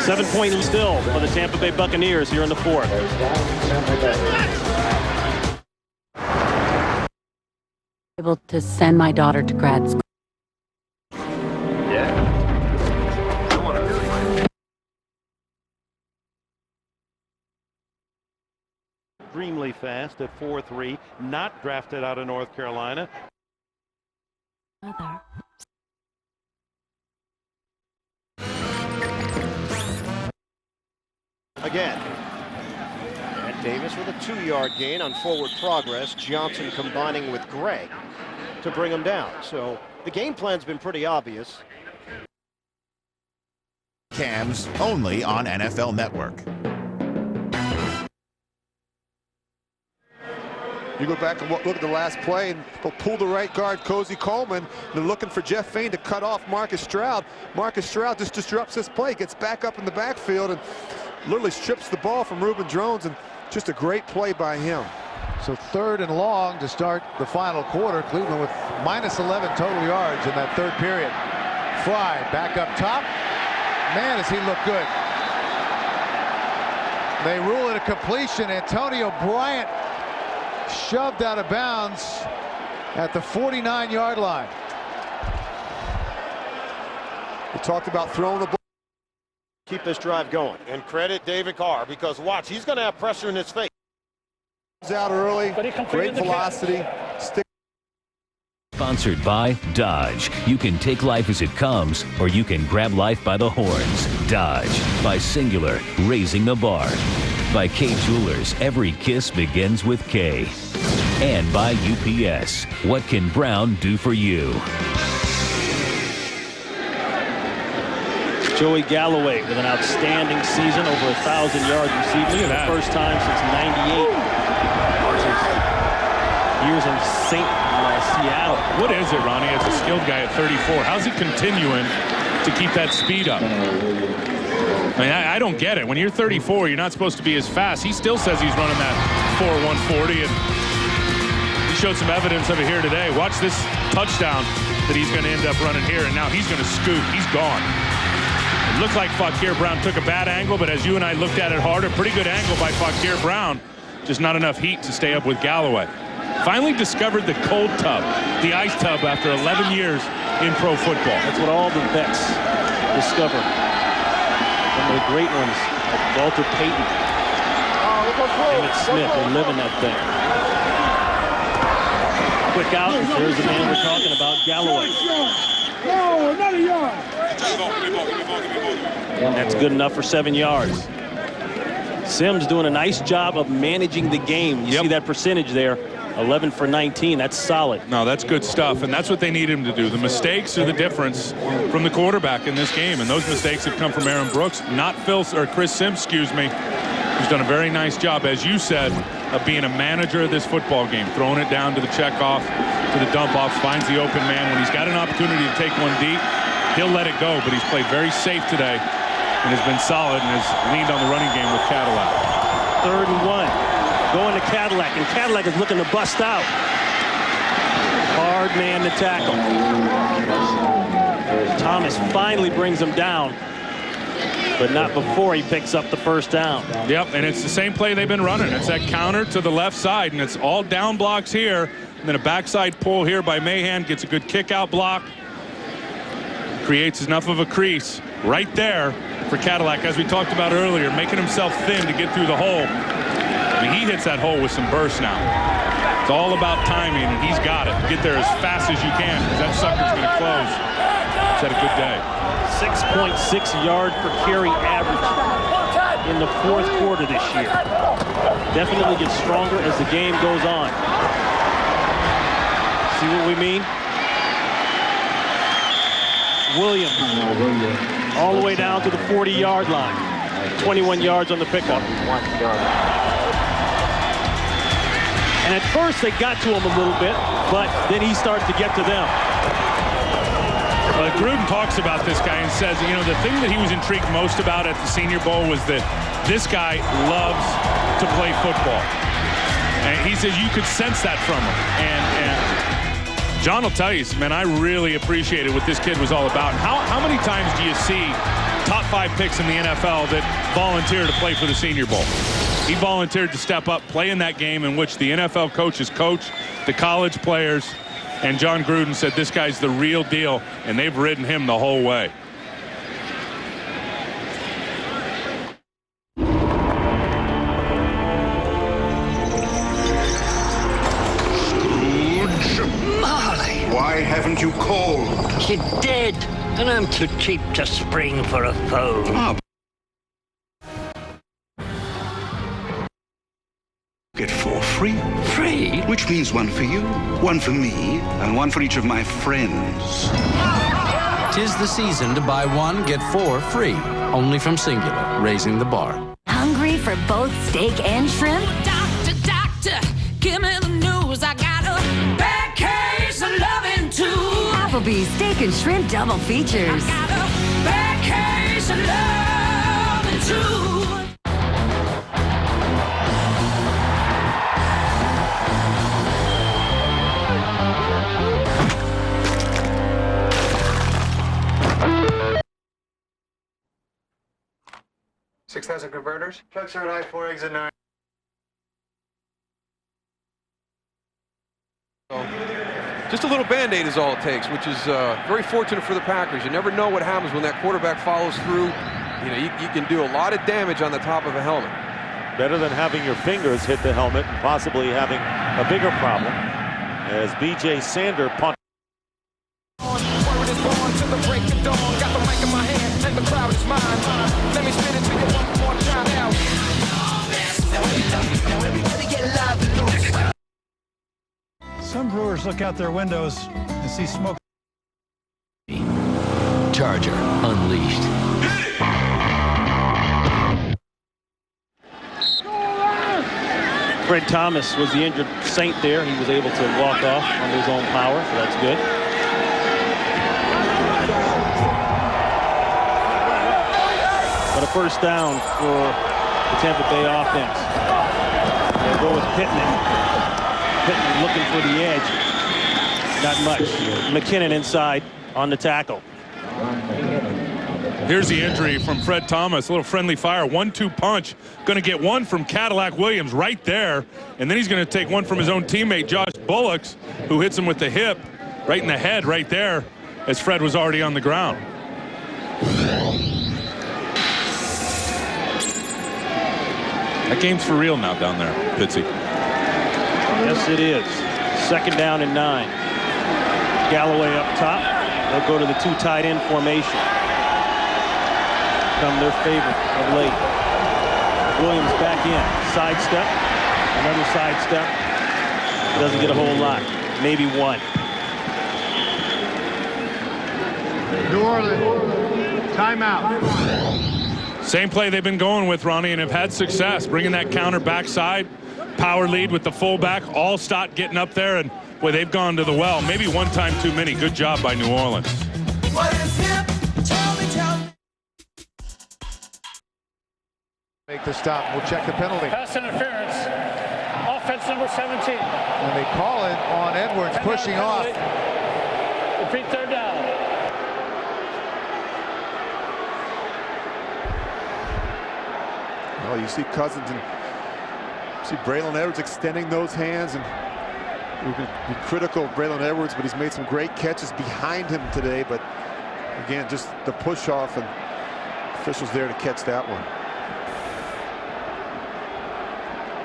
7-point still for the Tampa Bay Buccaneers here in the fourth. Able to send my daughter to grad school. Extremely fast at 4.3, not drafted out of North Carolina. Mother. Again. And Davis with a 2-yard gain on forward progress. Johnson combining with Gray to bring him down. So the game plan's been pretty obvious. Cams only on NFL Network. You go back and look at the last play, and they'll pull the right guard, Cozy Coleman. They're looking for Jeff Fain to cut off Marcus Stroud. Marcus Stroud just disrupts this play, gets back up in the backfield, and literally strips the ball from Reuben Drones, and just a great play by him. So 3rd and long to start the final quarter. Cleveland with -11 total yards in that 3rd period. Fry back up top. Man, does he look good. They rule it a completion. Antonio Bryant shoved out of bounds at the 49-yard line. We talked about throwing the ball. Keep this drive going. And credit David Carr, because watch, he's going to have pressure in his face. Out early, great velocity. Sponsored by Dodge. You can take life as it comes, or you can grab life by the horns. Dodge. By Singular, raising the bar. By K Jewelers, every kiss begins with K. And by UPS. What can Brown do for you? Joey Galloway with an outstanding season, over 1,000 yards receiving for the first time since '98. Years in Seattle. What is it, Ronnie? As a skilled guy at 34, how's he continuing to keep that speed up? I mean, I don't get it. When you're 34, you're not supposed to be as fast. He still says he's running that 4.140, and he showed some evidence of it here today. Watch this touchdown that he's going to end up running here, and now he's going to scoot. He's gone. It looked like Fakir Brown took a bad angle, but as you and I looked at it harder, pretty good angle by Fakir Brown. Just not enough heat to stay up with Galloway. Finally discovered the cold tub, the ice tub, after 11 years in pro football. That's what all the vets discover. Some of the great ones, like Walter Payton, Emmett Smith, they live in that thing. Quick out, and there's the man we're talking about, Galloway. No, another yard. That's good enough for 7 yards. Sims doing a nice job of managing the game. You see that percentage there, 11 for 19. That's solid. No, that's good stuff, and that's what they need him to do. The mistakes are the difference from the quarterback in this game, and those mistakes have come from Aaron Brooks, not Chris Sims, excuse me, who's done a very nice job, as you said, of being a manager of this football game, throwing it down to the checkoff, to the dump-off, finds the open man. When he's got an opportunity to take one deep, he'll let it go, but he's played very safe today and has been solid and has leaned on the running game with Cadillac. 3rd and 1. Going to Cadillac, and Cadillac is looking to bust out. Hard man to tackle. Thomas finally brings him down, but not before he picks up the first down. Yep, and it's the same play they've been running. It's that counter to the left side, and it's all down blocks here, and then a backside pull here by Mahan, gets a good kick-out block, creates enough of a crease right there for Cadillac, as we talked about earlier, making himself thin to get through the hole. I mean, he hits that hole with some burst now. It's all about timing, and he's got it. Get there as fast as you can, because that sucker's going to close. He's had a good day. 6.6 yard per carry average in the 4th quarter this year. Definitely gets stronger as the game goes on. See what we mean? Williams all the way down to the 40-yard line. 21 yards on the pickup. And at first they got to him a little bit, but then he started to get to them. Well, Gruden talks about this guy and says, you know, the thing that he was intrigued most about at the Senior Bowl was that this guy loves to play football. And he says you could sense that from him. And John will tell you, man, I really appreciated what this kid was all about. How many times do you see top 5 picks in the NFL that volunteered to play for the Senior Bowl. He volunteered to step up, play in that game in which the NFL coaches coach the college players, and John Gruden said this guy's the real deal, and they've ridden him the whole way. Why haven't you called? She's dead, and I'm too cheap to spring for a phone. Oh. Get 4 free. Free? Which means 1 for you, 1 for me, and 1 for each of my friends. 'Tis the season to buy 1, get 4 free. Only from Singular, raising the bar. Hungry for both steak and shrimp? Doctor, doctor, give me the news. I got a bad case of loving too. Applebee's steak and shrimp double features. I got a bad case of loving too. $6,000 converters. Trucks are at I-4, exit 9. Just a little Band-Aid is all it takes, which is very fortunate for the Packers. You never know what happens when that quarterback follows through. You know, you can do a lot of damage on the top of a helmet. Better than having your fingers hit the helmet and possibly having a bigger problem as B.J. Sander punt. Some brewers look out their windows and see smoke. Charger unleashed. Fred Thomas was the injured Saint there. He was able to walk off on his own power, so that's good. But a first down for the Tampa Bay offense. They'll go with Pittman. Pittman looking for the edge. Not much. McKinnon inside on the tackle. Here's the injury from Fred Thomas. A little friendly fire. 1-2 punch. Going to get one from Cadillac Williams right there. And then he's going to take one from his own teammate, Josh Bullocks, who hits him with the hip right in the head right there as Fred was already on the ground. That game's for real now down there, Fitzy. Yes, it is. 2nd down and 9. Galloway up top. They'll go to the 2 tight end formation. Become their favorite of late. Williams back in. Sidestep. Another sidestep. Doesn't get a whole lot. Maybe 1. New Orleans. Timeout. Same play they've been going with, Ronnie, and have had success. Bringing that counter backside. Power lead with the fullback. Allstott getting up there, and boy, they've gone to the well. Maybe one time too many. Good job by New Orleans. What is hip? Tell me. Make the stop. We'll check the penalty. Pass interference. Offense number 17. And they call it on Edwards pushing off. Repeat 3rd down. Well, you see Cousins and see Braylon Edwards extending those hands, and we've been critical of Braylon Edwards, but he's made some great catches behind him today. But again, just the push off, and officials there to catch that one.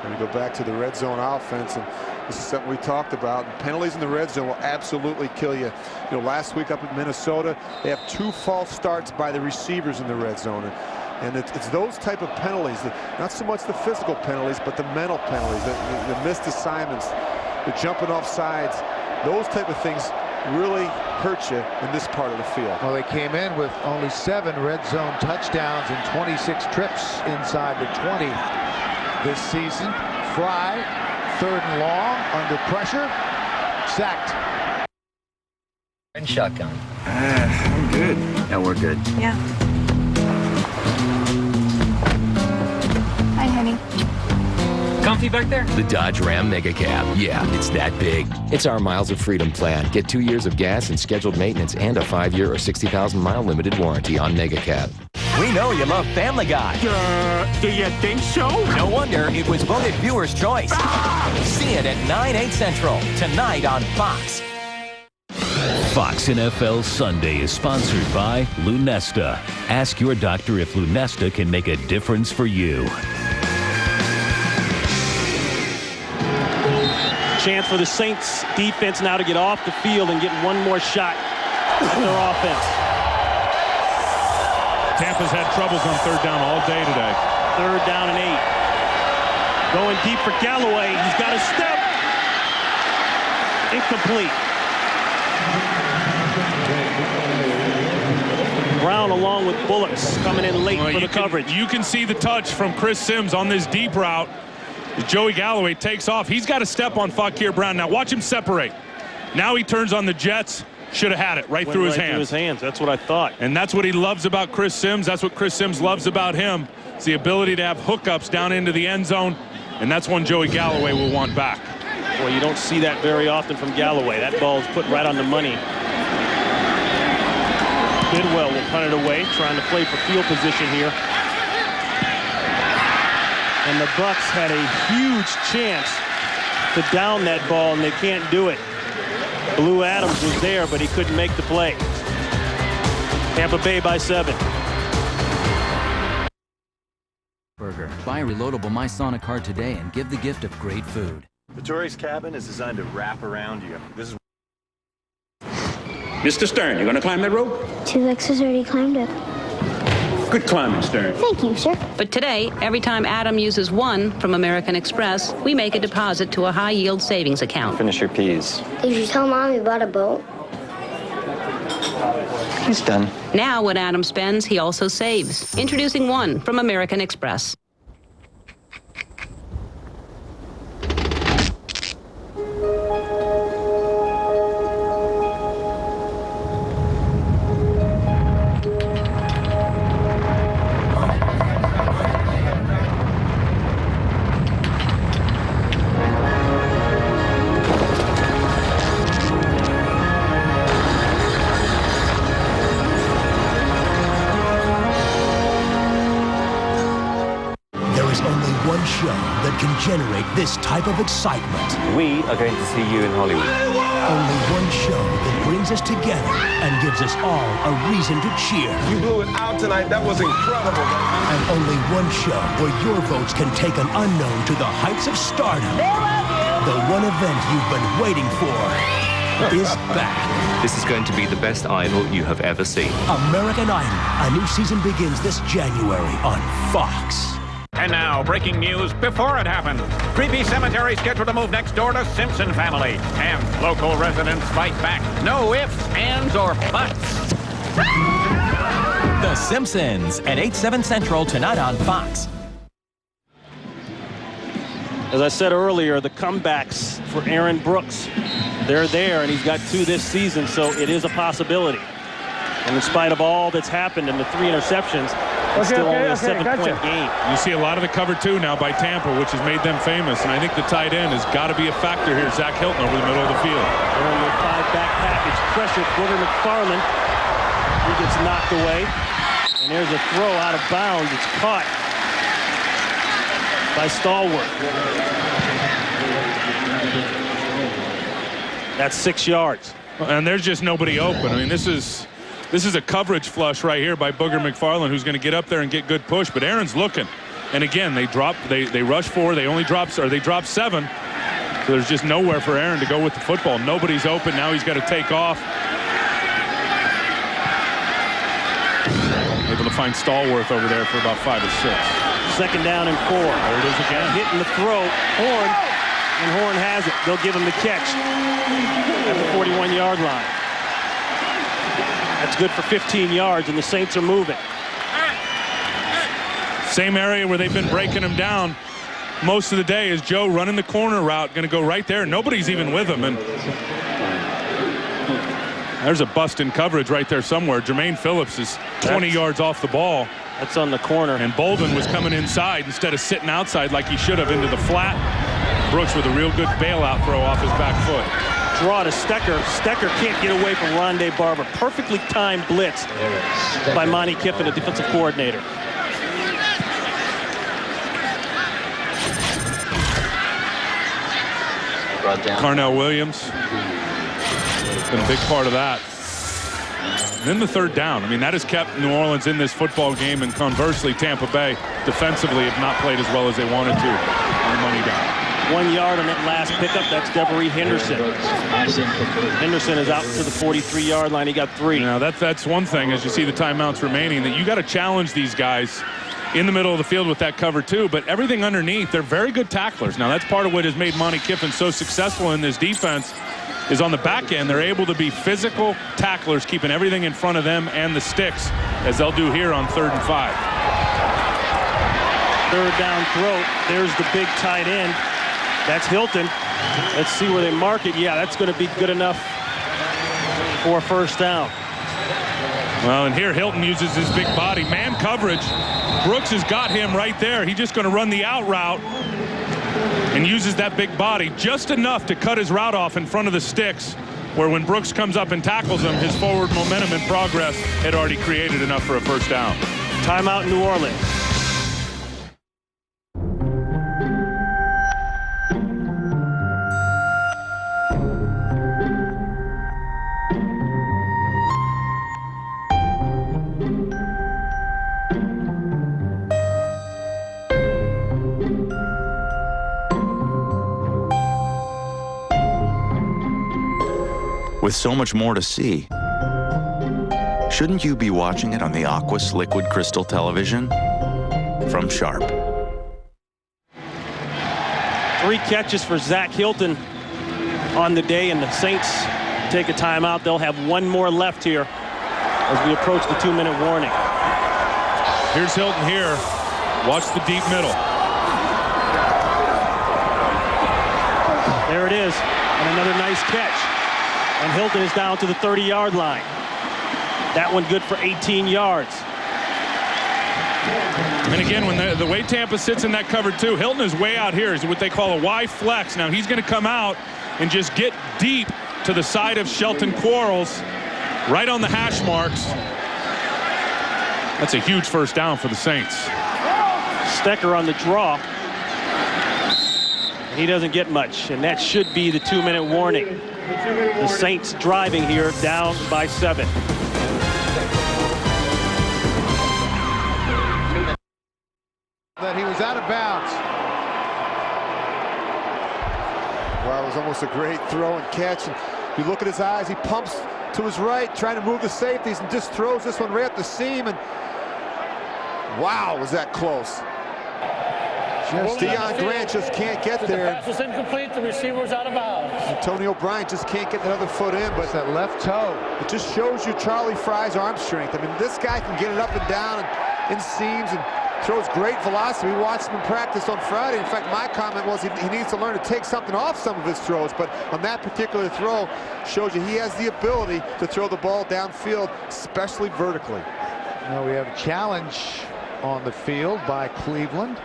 And we go back to the red zone offense, and this is something we talked about. And penalties in the red zone will absolutely kill you. You know, last week up in Minnesota, they have 2 false starts by the receivers in the red zone. And it's those type of penalties, not so much the physical penalties, but the mental penalties, the missed assignments, the jumping off sides. Those type of things really hurt you in this part of the field. Well, they came in with only 7 red zone touchdowns and 26 trips inside the 20 this season. Fry, 3rd and long, under pressure, sacked. And shotgun. I'm good. Yeah, we're good. Yeah. Hi, honey. Comfy back there? The Dodge Ram Mega Cab. Yeah, it's that big. It's our Miles of Freedom plan. Get 2 years of gas and scheduled maintenance and a 5-year or 60,000-mile limited warranty on Mega Cab. We know you love Family Guy. Do you think so? No wonder it was voted viewer's choice. See it at 9/8 Central tonight on Fox. Fox NFL Sunday is sponsored by Lunesta. Ask your doctor if Lunesta can make a difference for you. Chance for the Saints defense now to get off the field and get one more shot at their offense. Tampa's had troubles on third down all day today. 3rd down and 8. Going deep for Galloway. He's got a step. Incomplete. Brown along with Bullocks coming in late for the coverage. You can see the touch from Chris Sims on this deep route. Joey Galloway takes off. He's got to step on Fakir Brown. Now watch him separate. Now he turns on the Jets. Should have had it right through his hands. Through his hands. That's what I thought. And that's what he loves about Chris Sims. That's what Chris Sims loves about him. It's the ability to have hookups down into the end zone. And that's one Joey Galloway will want back. Well, you don't see that very often from Galloway. That ball is put right on the money. Bidwell will punt it away, trying to play for field position here. And the Bucs had a huge chance to down that ball, and they can't do it. Blue Adams was there, but he couldn't make the play. Tampa Bay by 7. Burger. Buy a reloadable MySonic card today and give the gift of great food. The tourist cabin is designed to wrap around you. This is Mr. Stern, you going to climb that rope? T-Rex has already climbed it. Good climbing, Stern. Thank you, sir. But today, every time Adam uses one from American Express, we make a deposit to a high-yield savings account. Finish your peas. Did you tell Mom you bought a boat? He's done. Now, when Adam spends, he also saves. Introducing one from American Express. Generate this type of excitement. We are going to see you in Hollywood. Only one show that brings us together and gives us all a reason to cheer. You blew it out tonight. That was incredible. And only one show where your votes can take an unknown to the heights of stardom. The one event you've been waiting for is back. This is going to be the best Idol you have ever seen. American Idol. A new season begins this January on Fox. And now, breaking news before it happened. Creepy Cemetery scheduled to move next door to Simpson family. And local residents fight back. No ifs, ands, or buts. The Simpsons at 8/7 Central tonight on Fox. As I said earlier, the comebacks for Aaron Brooks, they're there, and he's got 2 this season, so it is a possibility. And in spite of all that's happened and the 3 interceptions, it's still only a 7-point game. You see a lot of the cover 2 now by Tampa, which has made them famous. And I think the tight end has got to be a factor here. Zach Hilton over the middle of the field. They're in the 5-back package. Pressure. Booger McFarland. He gets knocked away. And there's a throw out of bounds. It's caught by Stallworth. That's 6 yards. And there's just nobody open. I mean, this is a coverage flush right here by Booger McFarland, who's going to get up there and get good push. But Aaron's looking. And again, they rush 4. They only drop 7. So there's just nowhere for Aaron to go with the football. Nobody's open. Now he's got to take off. Able to find Stallworth over there for about 5 or 6. 2nd down and 4. There it is again. Hitting the throw. Horn. And Horn has it. They'll give him the catch at the 41-yard line. That's good for 15 yards, and the Saints are moving. Same area where they've been breaking him down most of the day is Joe running the corner route, going to go right there. Nobody's even with him. And there's a bust in coverage right there somewhere. Jermaine Phillips is 20 yards off the ball. That's on the corner. And Bolden was coming inside instead of sitting outside like he should have into the flat. Brooks with a real good bailout throw off his back foot. draw to Stecker. Stecker can't get away from Rondé Barber. Perfectly timed blitz by Monty Kiffin, the defensive coordinator. Carnell Williams been a big part of that. And then the third down. I mean, that has kept New Orleans in this football game, and conversely, Tampa Bay defensively have not played as well as they wanted to on the money down. 1 yard on that last pickup. That's Devery Henderson. Henderson is out to the 43-yard line. He got 3. Now that's one thing, as you see the timeouts remaining, that you got to challenge these guys in the middle of the field with that cover 2, but everything underneath, they're very good tacklers. Now that's part of what has made Monty Kiffin so successful in this defense, is on the back end they're able to be physical tacklers, keeping everything in front of them and the sticks, as they'll do here on 3rd and 5. Third down throw. There's the big tight end. That's Hilton. Let's see where they mark it. Yeah, that's going to be good enough for a first down. Well, and here Hilton uses his big body. Man coverage. Brooks has got him right there. He's just going to run the out route and uses that big body just enough to cut his route off in front of the sticks, where when Brooks comes up and tackles him, his forward momentum and progress had already created enough for a first down. Timeout in New Orleans. With so much more to see, shouldn't you be watching it on the Aquas Liquid Crystal Television from Sharp? 3 catches for Zach Hilton on the day, and the Saints take a timeout. They'll have 1 more left here as we approach the 2-minute warning. Here's Hilton here. Watch the deep middle. There it is, and another nice catch. And Hilton is down to the 30-yard line. That one good for 18 yards. And again, when the way Tampa sits in that cover 2, Hilton is way out here. Is what they call a Y flex. Now he's going to come out and just get deep to the side of Shelton Quarles, right on the hash marks. That's a huge first down for the Saints. Stecker on the draw. He doesn't get much, and that should be the 2-minute warning. The Saints driving here, down by 7. That he was out of bounds. Well, it was almost a great throw and catch. And you look at his eyes, he pumps to his right, trying to move the safeties, and just throws this one right at the seam. And wow, was that close. Deion Grant just can't get there. The pass was incomplete. The receiver was out of bounds. Antonio Bryant just can't get that other foot in, but that left toe. It just shows you Charlie Fry's arm strength. I mean, this guy can get it up and down and in seams and throws great velocity. We watched him in practice on Friday. In fact, my comment was he needs to learn to take something off some of his throws, but on that particular throw, shows you he has the ability to throw the ball downfield, especially vertically. Now we have a challenge on the field by Cleveland.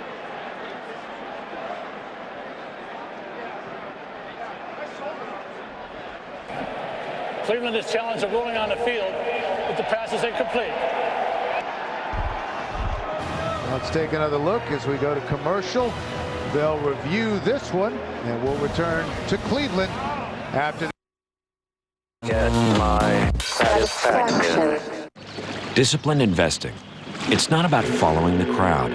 Cleveland is challenged of rolling on the field, but the pass is incomplete. Let's take another look as we go to commercial. They'll review this one, and we'll return to Cleveland after. Get my satisfaction. Disciplined investing. It's not about following the crowd.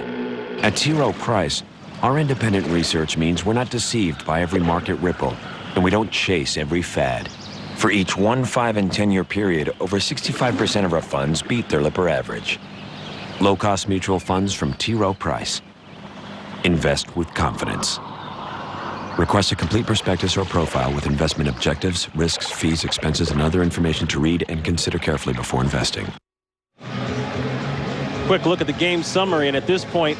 At T. Rowe Price, our independent research means we're not deceived by every market ripple, and we don't chase every fad. For each 1, 5, and 10-year period, over 65% of our funds beat their Lipper average. Low-cost mutual funds from T. Rowe Price. Invest with confidence. Request a complete prospectus or profile with investment objectives, risks, fees, expenses, and other information to read and consider carefully before investing. Quick look at the game summary, and at this point,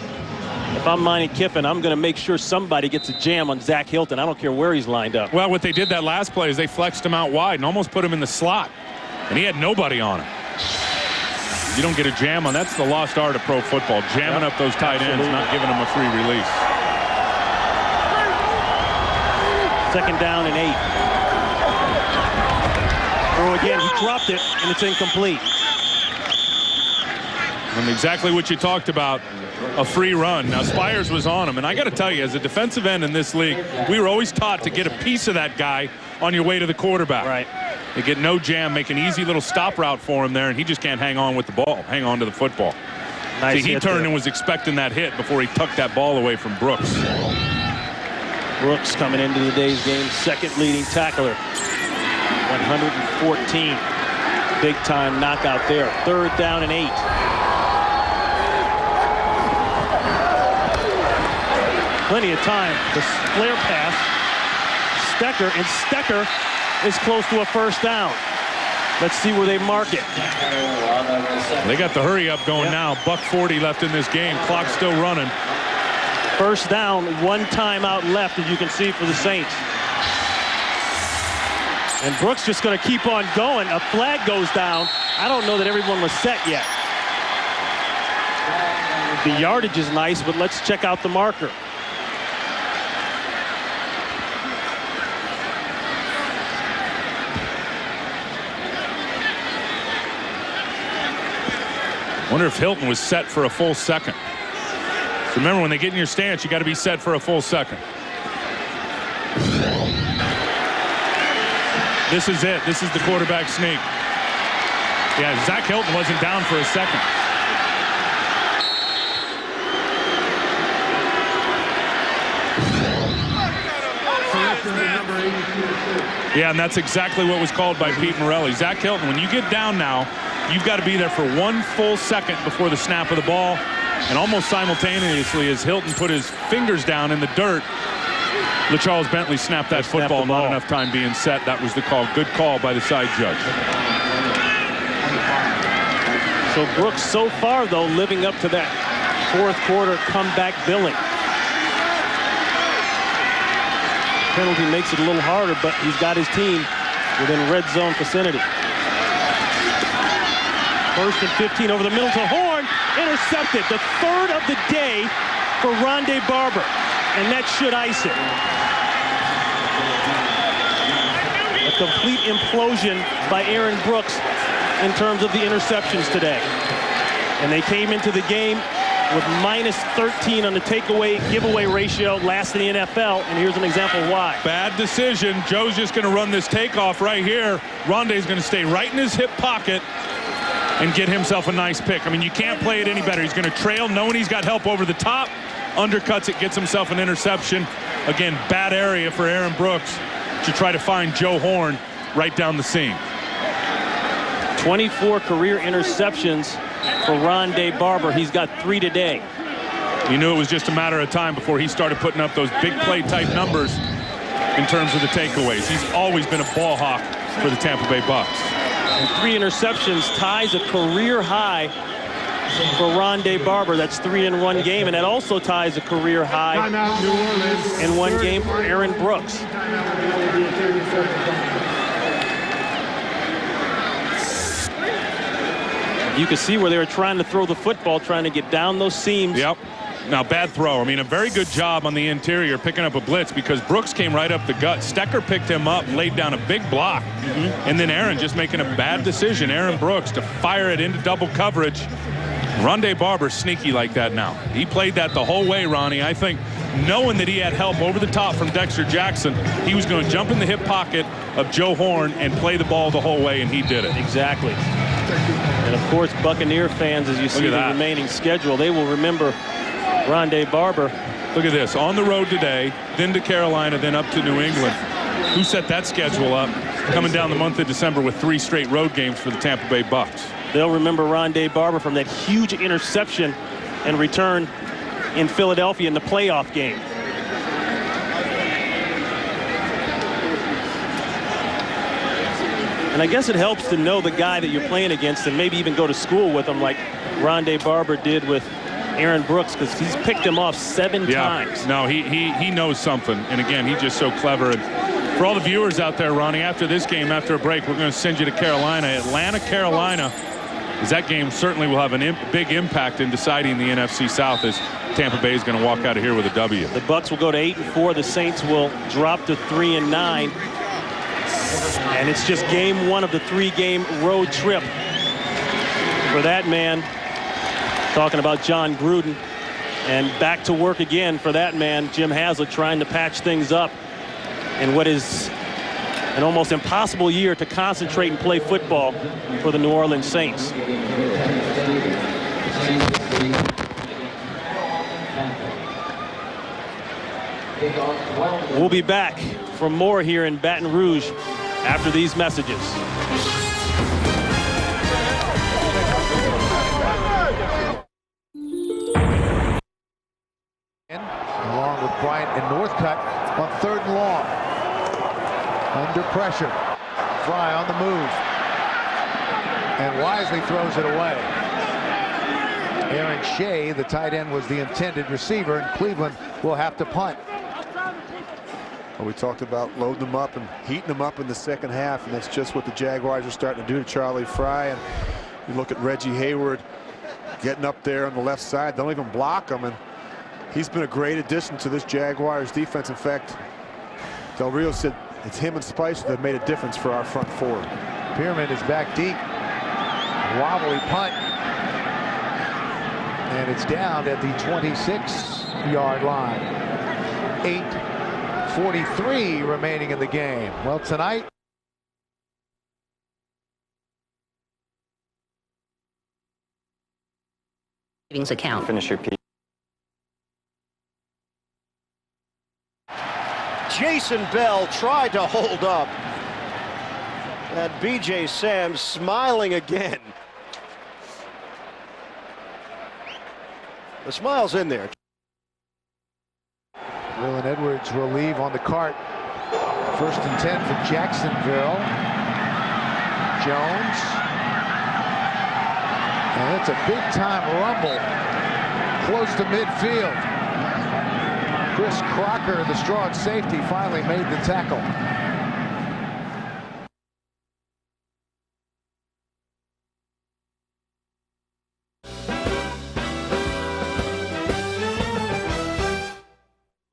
if I'm Monty Kiffin, I'm going to make sure somebody gets a jam on Zach Hilton. I don't care where he's lined up. Well, what they did that last play is they flexed him out wide and almost put him in the slot, and he had nobody on him. You don't get a jam on. That's the lost art of pro football, jamming up those tight ends, not giving them a free release. 2nd down and 8. again. He dropped it, and it's incomplete. And exactly what you talked about, a free run. Now, Spires was on him, and I got to tell you, as a defensive end in this league, we were always taught to get a piece of that guy on your way to the quarterback. Right. They get no jam, make an easy little stop route for him there, and he just can't hang on with the ball, hang on to the football. Nice. See, he turned and was expecting that hit before he tucked that ball away from Brooks. Brooks coming into today's game, second leading tackler. 114. Big time knockout there. 3rd down and 8. Plenty of time. The flare pass. Stecker, and Stecker is close to a 1st down. Let's see where they mark it. They got the hurry up going now. $1:40 left in this game. Clock's still running. 1st down, 1 timeout left, as you can see, for the Saints. And Brooks just going to keep on going. A flag goes down. I don't know that everyone was set yet. The yardage is nice, but let's check out the marker. Wonder if Hilton was set for a full second. So remember, when they get in your stance, you got to be set for a full second. This is it. This is the quarterback sneak. Yeah, Zach Hilton wasn't down for a second. Yeah, and that's exactly what was called by Pete Morelli. Zach Hilton, when you get down now, you've got to be there for 1 full second before the snap of the ball. And almost simultaneously, as Hilton put his fingers down in the dirt, LaCharles Bentley snapped that football. Not enough time being set. That was the call. Good call by the side judge. So Brooks so far, though, living up to that 4th quarter comeback billing. Penalty makes it a little harder, but he's got his team within red zone vicinity. 1st and 15 over the middle to Horn. Intercepted. The 3rd of the day for Rondé Barber. And that should ice it. A complete implosion by Aaron Brooks in terms of the interceptions today. And they came into the game with -13 on the takeaway giveaway ratio, last in the NFL, and here's an example why. Bad decision. Joe's just going to run this takeoff right here. Rondé's going to stay right in his hip pocket and get himself a nice pick. I mean, you can't play it any better. He's going to trail, knowing he's got help over the top, undercuts it, gets himself an interception. Again, bad area for Aaron Brooks to try to find Joe Horn right down the seam. 24 career interceptions for Rondé Barber. He's got 3 today. You knew it was just a matter of time before he started putting up those big play type numbers in terms of the takeaways. He's always been a ball hawk for the Tampa Bay Bucs. And 3 interceptions ties a career high for Rondé Barber. That's 3 in 1 game, and that also ties a career high in 1 game for Aaron Brooks. You can see where they were trying to throw the football, trying to get down those seams. Yep. Now, bad throw. I mean, a very good job on the interior picking up a blitz because Brooks came right up the gut. Stecker picked him up, laid down a big block. And then Aaron just making a bad decision, Aaron Brooks, to fire it into double coverage. Rondé Barber's sneaky like that now. He played that the whole way, Ronnie. I think knowing that he had help over the top from Dexter Jackson, he was going to jump in the hip pocket of Joe Horn and play the ball the whole way, and he did it. Exactly. And, of course, Buccaneer fans, as you see the remaining schedule, they will remember Rondé Barber. Look at this. On the road today, then to Carolina, then up to New England. Who set that schedule up? Coming down the month of December with 3 straight road games for the Tampa Bay Bucs. They'll remember Rondé Barber from that huge interception and return in Philadelphia in the playoff game. And I guess it helps to know the guy that you're playing against and maybe even go to school with him like Rondé Barber did with Aaron Brooks, because he's picked him off 7 times. No, he knows something. And again, he's just so clever. And for all the viewers out there, Ronnie, after this game, after a break, we're going to send you to Carolina. Atlanta, Carolina, as that game certainly will have a big impact in deciding the NFC South, as Tampa Bay is going to walk out of here with a W. The Bucs will go to 8-4. The Saints will drop to 3-9. And it's just game one of the 3-game road trip for that man. Talking about John Gruden. And back to work again for that man, Jim Haslett, trying to patch things up in what is an almost impossible year to concentrate and play football for the New Orleans Saints. We'll be back for more here in Baton Rouge after these messages. Along with Bryant and Northcutt on 3rd and long. Under pressure. Fry on the move. And wisely throws it away. Aaron Shea, the tight end, was the intended receiver, and Cleveland will have to punt. Well, we talked about loading them up and heating them up in the second half, and that's just what the Jaguars are starting to do to Charlie Fry. And you look at Reggie Hayward getting up there on the left side. Don't even block him, and he's been a great addition to this Jaguars defense. In fact, Del Rio said it's him and Spicer that made a difference for our front four. Pyramid is back deep. Wobbly punt. And it's down at the 26-yard line. 8:43 remaining in the game. Well, tonight, savings account. Finish your piece. Jason Bell tried to hold up. And B.J. Sams smiling again. The smile's in there. Will and Edwards will leave on the cart. 1st and 10 for Jacksonville. Jones. And it's a big-time rumble close to midfield. Chris Crocker, the strong safety, finally made the tackle.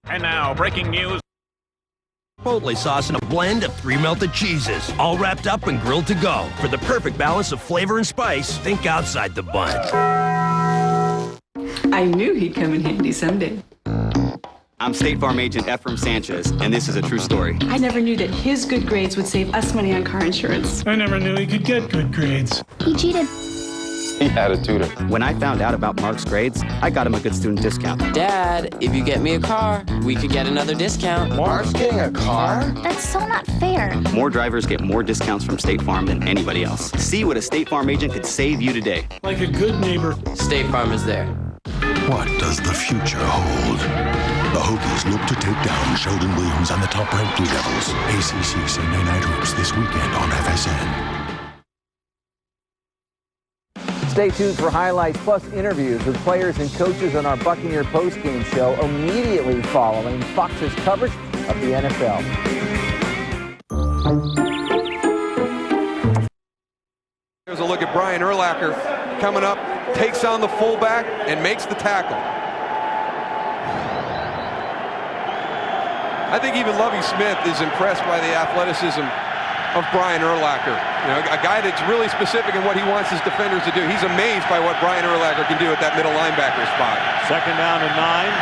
And now, breaking news. Chipotle sauce and a blend of 3 melted cheeses, all wrapped up and grilled to go. For the perfect balance of flavor and spice, think outside the bun. I knew he'd come in handy someday. I'm State Farm Agent Ephraim Sanchez, and this is a true story. I never knew that his good grades would save us money on car insurance. I never knew he could get good grades. He cheated. He had a tutor. When I found out about Mark's grades, I got him a good student discount. Dad, if you get me a car, we could get another discount. Mark's getting a car? That's so not fair. More drivers get more discounts from State Farm than anybody else. See what a State Farm agent could save you today. Like a good neighbor. State Farm is there. What does the future hold? The Hokies look to take down Sheldon Williams and the top-ranked Blue Devils. ACC Sunday Night Hoops this weekend on FSN. Stay tuned for highlights plus interviews with players and coaches on our Buccaneer postgame show immediately following Fox's coverage of the NFL. There's a look at Brian Urlacher coming up, takes on the fullback and makes the tackle. I think even Lovie Smith is impressed by the athleticism of Brian Urlacher. You know, a guy that's really specific in what he wants his defenders to do. He's amazed by what Brian Urlacher can do at that middle linebacker spot. 2nd down and 9.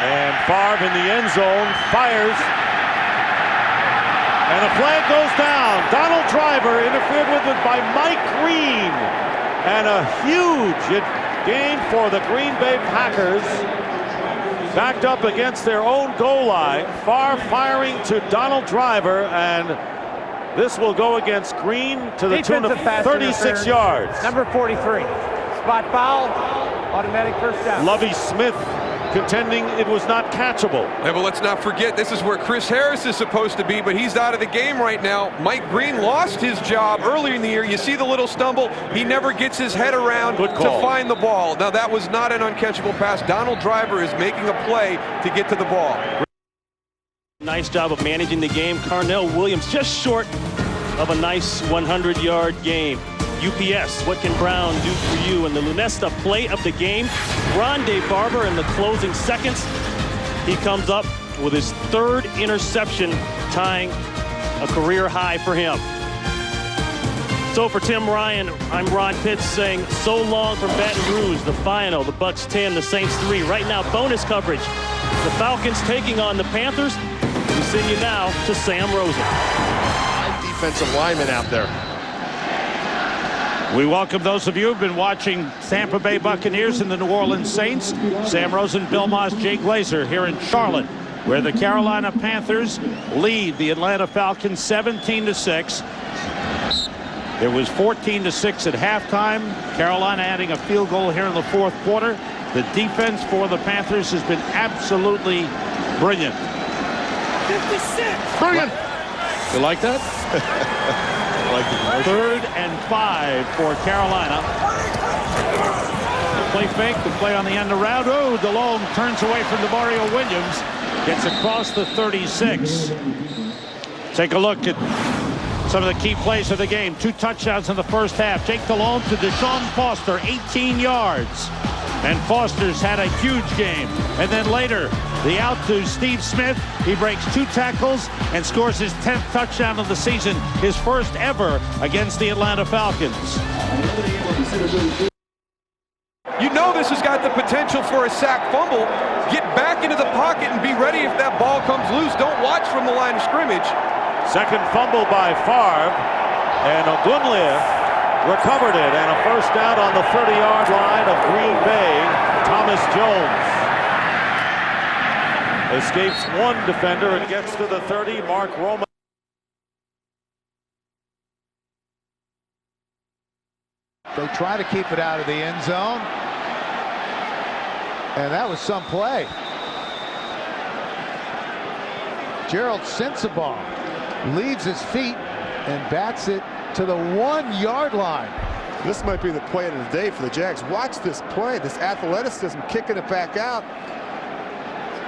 And Favre in the end zone fires. And the flag goes down. Donald Driver interfered with it by Mike Green. And a huge gain for the Green Bay Packers. Backed up against their own goal line. Favre firing to Donald Driver, and this will go against Green to the tune of 36 yards. Number 43. Spot foul. Automatic first down. Lovie Smith contending it was not catchable. Yeah, but let's not forget, this is where Chris Harris is supposed to be, but he's out of the game right now. Mike Green lost his job earlier in the year. You see the little stumble. He never gets his head around to find the ball. Now, that was not an uncatchable pass. Donald Driver is making a play to get to the ball. Nice job of managing the game. Carnell Williams just short of a nice 100-yard game. UPS, what can Brown do for you? And the Lunesta play of the game. Rondé Barber in the closing seconds. He comes up with his 3rd interception, tying a career high for him. So for Tim Ryan, I'm Ron Pitts saying so long from Baton Rouge, the final, the Bucs 10, the Saints 3. Right now, bonus coverage. The Falcons taking on the Panthers. We send you now to Sam Rosen. 5 defensive linemen out there. We welcome those of you who've been watching Tampa Bay Buccaneers and the New Orleans Saints. Sam Rosen, Bill Moss, Jay Glazer here in Charlotte, where the Carolina Panthers lead the Atlanta Falcons 17-6. It was 14-6 at halftime. Carolina adding a field goal here in the fourth quarter. The defense for the Panthers has been absolutely brilliant. 56. Brilliant. You like that? Like 3rd and 5 for Carolina. The play fake, the play on the end around. Oh, DeLone turns away from DeMario Williams. Gets across the 36. Take a look at some of the key plays of the game. 2 touchdowns in the first half. Jake DeLone to Deshaun Foster, 18 yards. And Foster's had a huge game. And then later, the out to Steve Smith. He breaks 2 tackles and scores his 10th touchdown of the season, his first ever against the Atlanta Falcons. You know this has got the potential for a sack fumble. Get back into the pocket and be ready if that ball comes loose. Don't watch from the line of scrimmage. Second fumble by Favre, and Ogunleye recovered it, and a first down on the 30-yard line of Green Bay. Thomas Jones escapes one defender and gets to the 30. Mark Roman. They try to keep it out of the end zone, and that was some play. Gerald Sensabaugh leaves his feet and bats it to the 1-yard line. This might be the play of the day for the Jags. Watch this play, this athleticism, kicking it back out.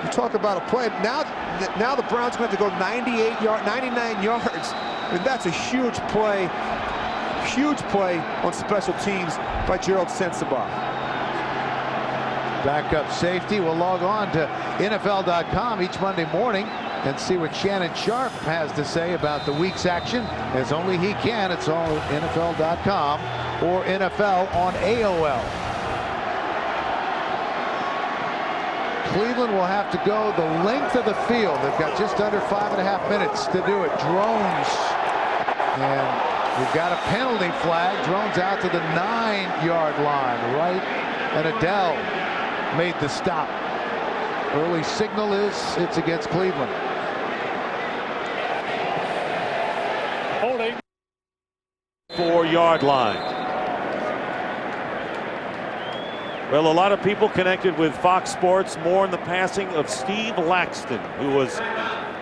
You talk about a play. Now the Browns going to go 99 yards. I mean, that's a huge play on special teams by Gerald Sensabaugh. Backup safety will log on to NFL.com each Monday morning and see what Shannon Sharp has to say about the week's action, as only he can. It's all NFL.com or NFL on AOL. Cleveland will have to go the length of the field. They've got just under 5.5 minutes to do it. Drones, and we've got a penalty flag. Drones out to the 9-yard line, right? And Adele made the stop. Early signal is it's against Cleveland. Holding. 4-yard line. Well, a lot of people connected with Fox Sports more in the passing of Steve Laxton, who was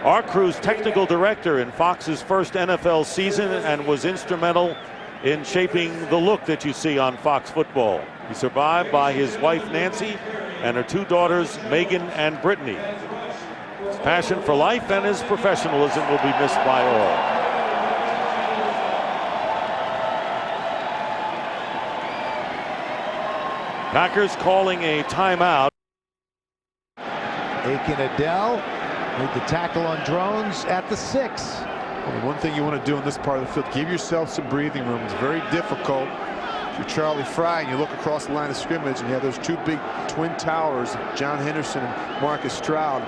our crew's technical director in Fox's first NFL season and was instrumental in shaping the look that you see on Fox football. He's survived by his wife Nancy and her 2 daughters Megan and Brittany. His passion for life and his professionalism will be missed by all. Packers calling a timeout. Aiken Adele made the tackle on Drones at the 6. Well, the one thing you want to do in this part of the field, give yourself some breathing room. It's very difficult. If you're Charlie Fry and you look across the line of scrimmage and you have those 2 big twin towers, John Henderson and Marcus Stroud,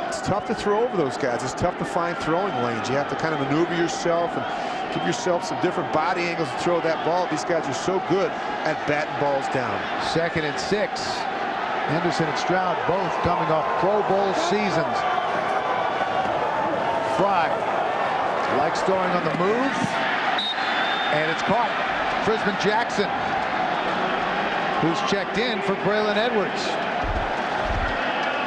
it's tough to throw over those guys. It's tough to find throwing lanes. You have to kind of maneuver yourself and give yourself some different body angles to throw that ball. These guys are so good at batting balls down. 2nd and 6. Henderson and Stroud both coming off Pro Bowl seasons. Fry likes throwing on the move, and it's caught. Frisman Jackson, who's checked in for Braylon Edwards.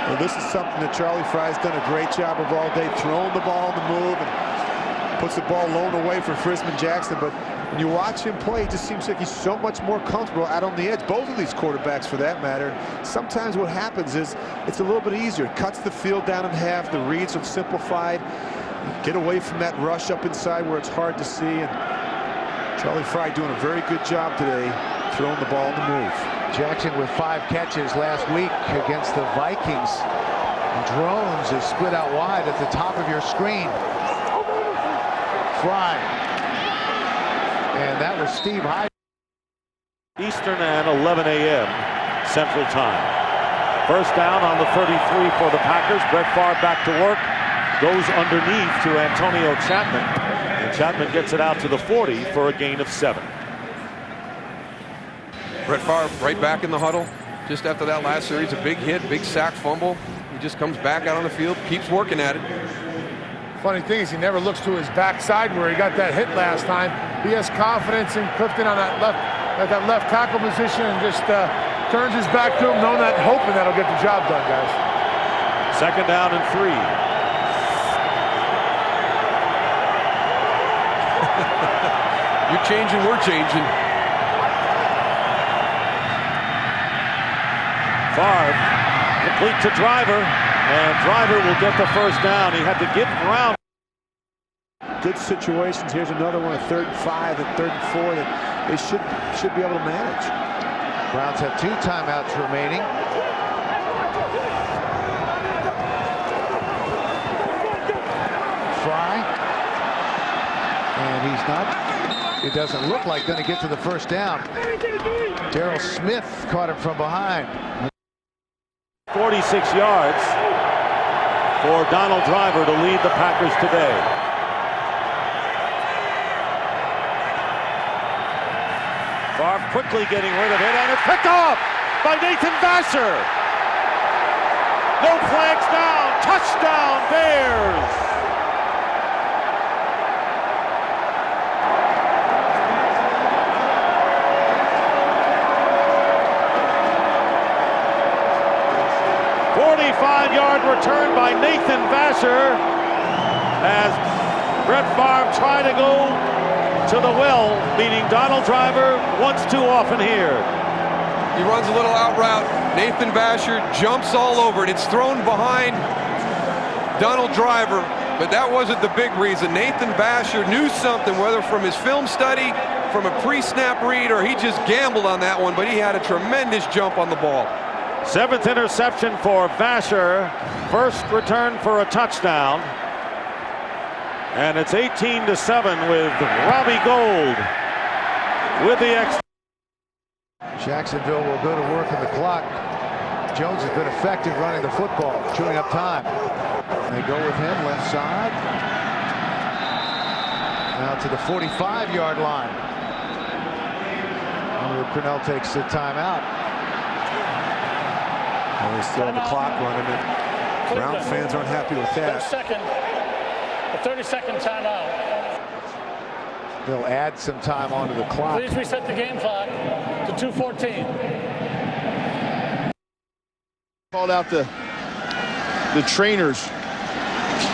Well, this is something that Charlie Fry's done a great job of all day, throwing the ball on the move and puts the ball low and away for Frisman Jackson. But when you watch him play, it just seems like he's so much more comfortable out on the edge. Both of these quarterbacks, for that matter. Sometimes what happens is it's a little bit easier. It cuts the field down in half. The reads are simplified. Get away from that rush up inside where it's hard to see. And Charlie Fry doing a very good job today, throwing the ball on the move. Jackson with 5 catches last week against the Vikings. Drones is split out wide at the top of your screen. Fry. And that was Steve Hyde. Eastern and 11 a.m. Central Time. First down on the 33 for the Packers. Brett Favre back to work. Goes underneath to Antonio Chapman. And Chapman gets it out to the 40 for a gain of 7. Brett Favre right back in the huddle. Just after that last series, a big hit, big sack, fumble. He just comes back out on the field, keeps working at it. Funny thing is he never looks to his backside where he got that hit last time. He has confidence in Clifton on that left tackle position and just turns his back to him, knowing that, hoping that'll get the job done, guys. Second down and 3. You're changing, we're changing. Favre complete to Driver, and Driver will get the first down. He had to get ground. Good situations. Here's another one, a 3rd and 5 and 3rd and 4 that they should be able to manage. Browns have 2 timeouts remaining. Fry. And he's not, it doesn't look like, going to get to the first down. Darryl Smith caught him from behind. 46 yards for Donald Driver to lead the Packers today. Favre quickly getting rid of it, and it's picked off by Nathan Vasher. No flags down. Touchdown, Bears. Yard return by Nathan Vasher as Brett Favre tried to go to the well, meaning Donald Driver once too often here. He runs a little out route. Nathan Vasher jumps all over it. It's thrown behind Donald Driver, but that wasn't the big reason. Nathan Vasher knew something, whether from his film study, from a pre-snap read, or he just gambled on that one, but he had a tremendous jump on the ball. 7th interception for Vasher. First return for a touchdown. And it's 18-7 with Robbie Gould with the extra. Jacksonville will go to work on the clock. Jones has been effective running the football, chewing up time. They go with him left side. Now to the 45-yard line. Crennel takes the timeout. Well, they still have the clock running it. Brown fans aren't happy with that. A 30-second timeout. They'll add some time onto the clock. Please reset the game clock to 2:14. Called out the trainers.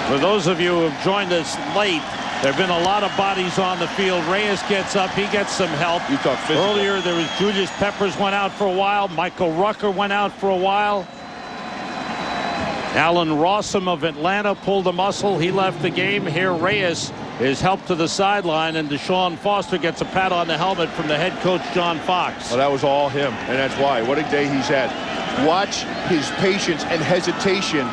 For those of you who have joined us late, there have been a lot of bodies on the field. Reyes gets up. He gets some help. You talk physical. Earlier, there was Julius Peppers went out for a while. Michael Rucker went out for a while. Alan Rossum of Atlanta pulled a muscle. He left the game. Here, Reyes is helped to the sideline, and Deshaun Foster gets a pat on the helmet from the head coach, John Fox. Well, that was all him, and that's why. What a day he's had. Watch his patience and hesitation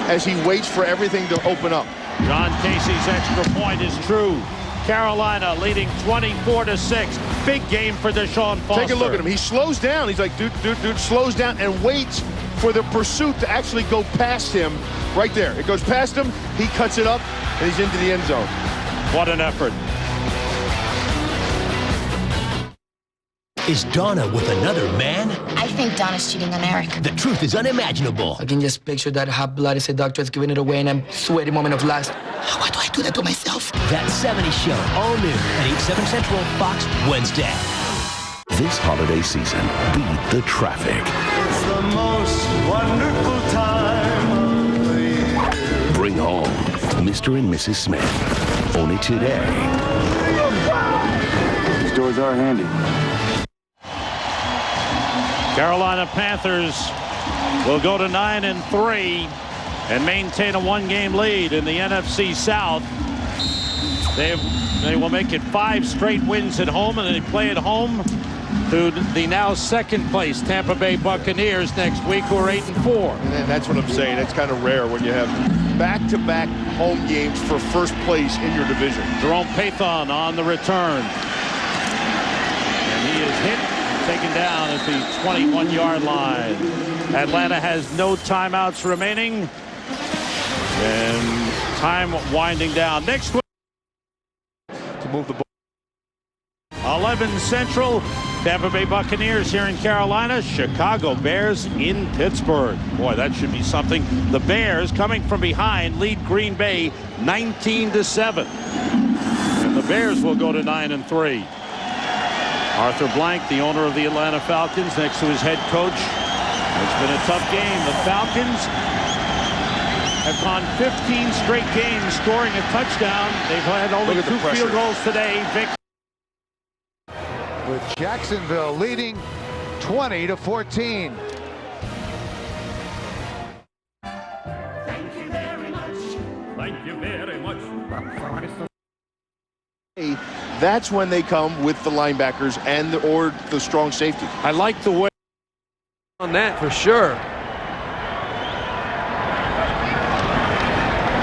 as he waits for everything to open up. John Casey's extra point is true. Carolina leading 24-6. Big game for Deshaun Foster. Take a look at him. He slows down. He's like, dude, slows down and waits for the pursuit to actually go past him right there. It goes past him, he cuts it up, and he's into the end zone. What an effort. Is Donna with another man? I think Donna's cheating on Eric. The truth is unimaginable. I can just picture that hot blood as a doctor is giving it away and I'm sweaty moment of lust. Why do I do that to myself? That 70s Show, all new at 8/7 Central, Fox, Wednesday. This holiday season, beat the traffic. It's the most wonderful time of the year. Bring home Mr. and Mrs. Smith. Only today. These doors are handy. Carolina Panthers will go to 9-3 and maintain a one-game lead in the NFC South. They will make it 5 straight wins at home, and they play at home to the now second place Tampa Bay Buccaneers next week, who are 8-4. And that's what I'm saying. That's kind of rare when you have back-to-back home games for first place in your division. Jerome Pathon on the return. And he is hit, taken down at the 21-yard line. Atlanta has no timeouts remaining. And time winding down. Next week to move the ball. 11 Central, Tampa Bay Buccaneers here in Carolina, Chicago Bears in Pittsburgh. Boy, that should be something. The Bears, coming from behind, lead Green Bay 19-7. And the Bears will go to 9-3. Arthur Blank, the owner of the Atlanta Falcons, next to his head coach. It's been a tough game. The Falcons have gone 15 straight games scoring a touchdown. They've had only 2 field goals today. With Jacksonville leading 20-14. Thank you very much. Thank you very much. That's when they come with the linebackers and or the strong safety. I like the way on that for sure.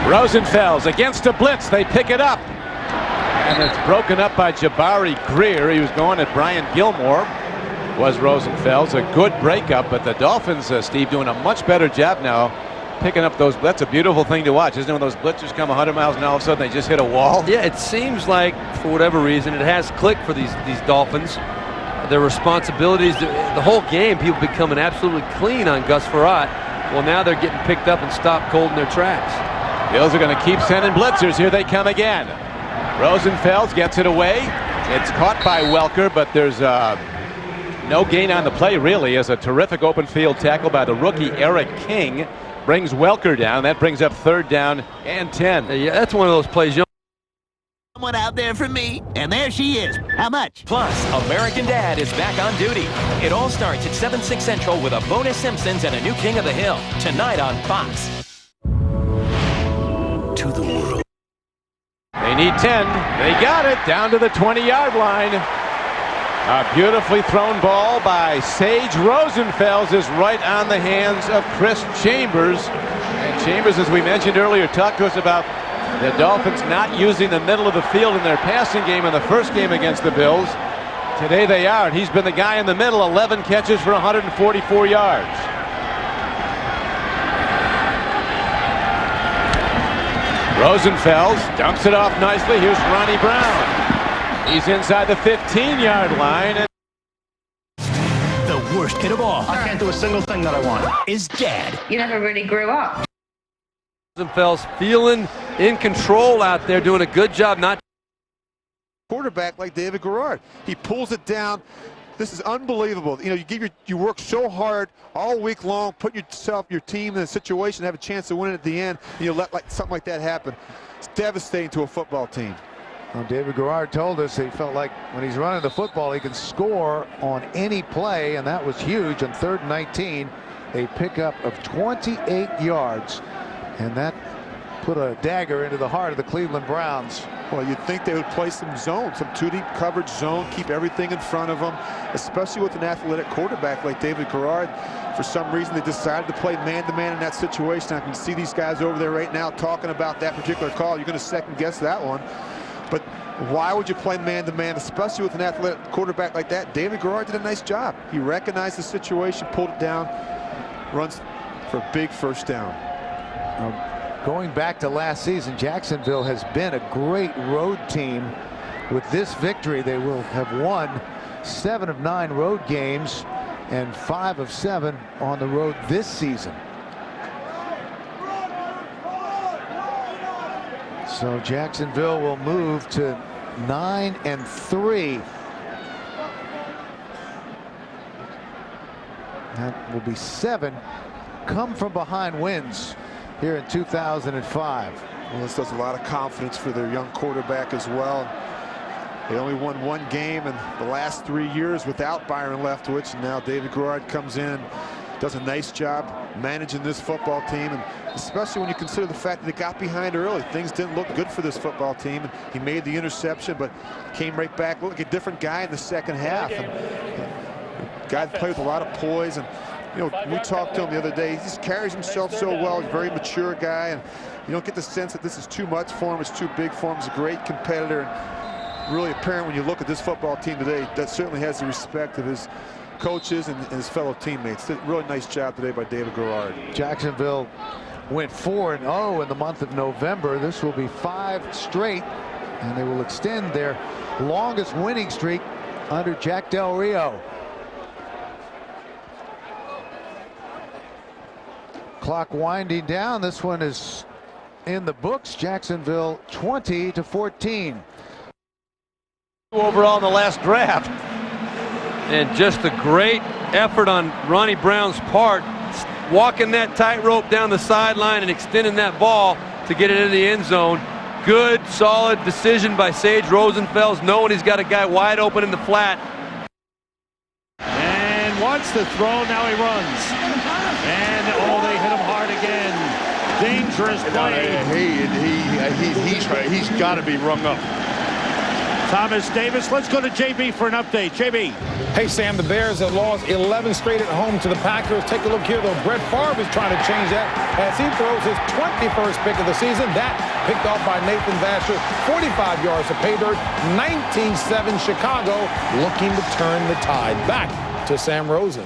Rosenfels against a blitz. They pick it up. And it's broken up by Jabari Greer. He was going at Brian Gilmore. Was Rosenfels. A good breakup, but the Dolphins, Steve, doing a much better job now picking up those. That's a beautiful thing to watch, isn't it? When those blitzers come 100 miles an hour, all of a sudden they just hit a wall. Yeah, it seems like, for whatever reason, it has clicked for these Dolphins. Their responsibilities, the whole game, people becoming absolutely clean on Gus Frerotte. Well, now they're getting picked up and stopped cold in their tracks. Bills are going to keep sending blitzers. Here they come again. Rosenfels gets it away. It's caught by Welker, but there's no gain on the play, really, as a terrific open field tackle by the rookie Eric King brings Welker down. That brings up 3rd down and 10. Yeah, that's one of those plays. Someone out there for me, and there she is. How much? Plus, American Dad is back on duty. It all starts at 7/6 Central with a bonus Simpsons and a new King of the Hill tonight on Fox. To the world. They need 10. They got it down to the 20-yard line. A beautifully thrown ball by Sage Rosenfels is right on the hands of Chris Chambers. And Chambers, as we mentioned earlier, talked to us about the Dolphins not using the middle of the field in their passing game in the first game against the Bills. Today they are, and he's been the guy in the middle, 11 catches for 144 yards. Rosenfels dumps it off nicely. Here's Ronnie Brown. He's inside the 15-yard line. The worst kid of all. I can't do a single thing that I want. Is Dad. You never really grew up. Rosenfels feeling in control out there, doing a good job not. Quarterback like David Garrard. He pulls it down. This is unbelievable. You know, you work so hard all week long, putting your team in a situation to have a chance to win it at the end, and you let something like that happen. It's devastating to a football team. Well, David Garrard told us he felt like when he's running the football, he can score on any play, and that was huge on 3rd and 19. A pickup of 28 yards, and that put a dagger into the heart of the Cleveland Browns. Well, you'd think they would play some zone, some 2-deep coverage zone, keep everything in front of them, especially with an athletic quarterback like David Garrard. For some reason, they decided to play man-to-man in that situation. I can see these guys over there right now talking about that particular call. You're going to second-guess that one. But why would you play man-to-man, especially with an athletic quarterback like that? David Garrard did a nice job. He recognized the situation, pulled it down, runs for a big first down. Going back to last season, Jacksonville has been a great road team. With this victory, they will have won 7 of 9 road games and 5 of 7 on the road this season. So Jacksonville will move to 9-3. That will be 7 come from behind wins here in 2005. Well, this does a lot of confidence for their young quarterback as well. They only won 1 game in the last 3 years without Byron Leftwich, and now David Garrard comes in. does a nice job managing this football team, and especially when you consider the fact that they got behind early. Things didn't look good for this football team, and he made the interception, but came right back. Looked like a different guy in the second half. And guy that played with a lot of poise, and you know, we talked to him the other day. He just carries himself so well. He's a very mature guy, and you don't get the sense that this is too much for him. It's too big for him. He's a great competitor, and really apparent when you look at this football team today. That certainly has the respect of his coaches and his fellow teammates. Did a really nice job today by David Garrard. Jacksonville went 4-0 in the month of November. This will be 5 straight, and they will extend their longest winning streak under Jack Del Rio. Clock winding down. This one is in the books. Jacksonville 20-14. Overall in the last draft. And just a great effort on Ronnie Brown's part, walking that tightrope down the sideline and extending that ball to get it into the end zone. Good, solid decision by Sage Rosenfels, knowing he's got a guy wide open in the flat. And wants to throw, now he runs. And, oh, they hit him hard again. Dangerous play. He's got to be rung up. Thomas Davis, let's go to JB for an update. JB. Hey, Sam, the Bears have lost 11 straight at home to the Packers. Take a look here, though. Brett Favre is trying to change that as he throws his 21st pick of the season. That picked off by Nathan Vasher. 45 yards to pay dirt. 19-7 Chicago looking to turn the tide back to Sam Rosen.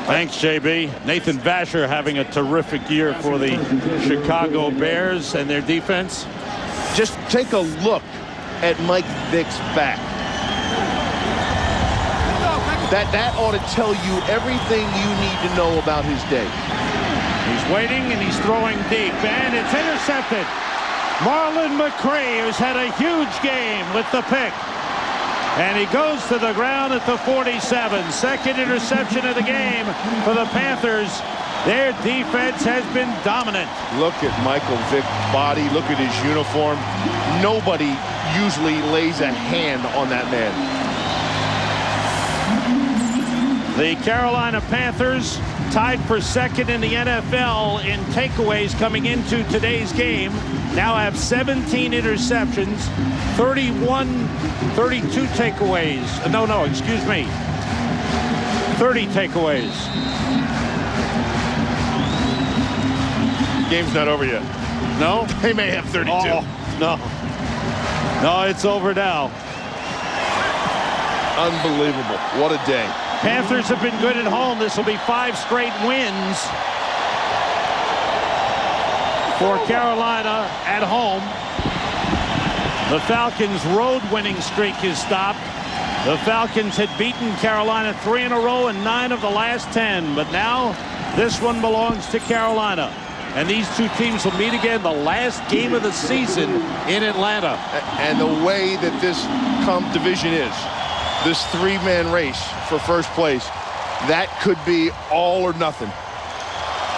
Thanks, JB. Nathan Vasher having a terrific year for the Chicago Bears and their defense. Just take a look at Mike Vick's back. That ought to tell you everything you need to know about his day. He's waiting and he's throwing deep, and it's intercepted. Marlon McCray, who's had a huge game with the pick. And he goes to the ground at the 47. Second interception of the game for the Panthers. Their defense has been dominant. Look at Michael Vick's body. Look at his uniform. Nobody usually lays a hand on that man. The Carolina Panthers tied for second in the NFL in takeaways coming into today's game. Now have 17 interceptions, 32 takeaways. No, excuse me. 30 takeaways. Game's not over yet. No? They may have 32. Oh, no, it's over now. Unbelievable. What a day. Panthers have been good at home. This will be 5 straight wins for Carolina at home. The Falcons' road winning streak is stopped. The Falcons had beaten Carolina 3 in a row and 9 of the last 10. But now this one belongs to Carolina. And these two teams will meet again the last game of the season in Atlanta. And the way that this division is, this 3-man race for first place, that could be all or nothing.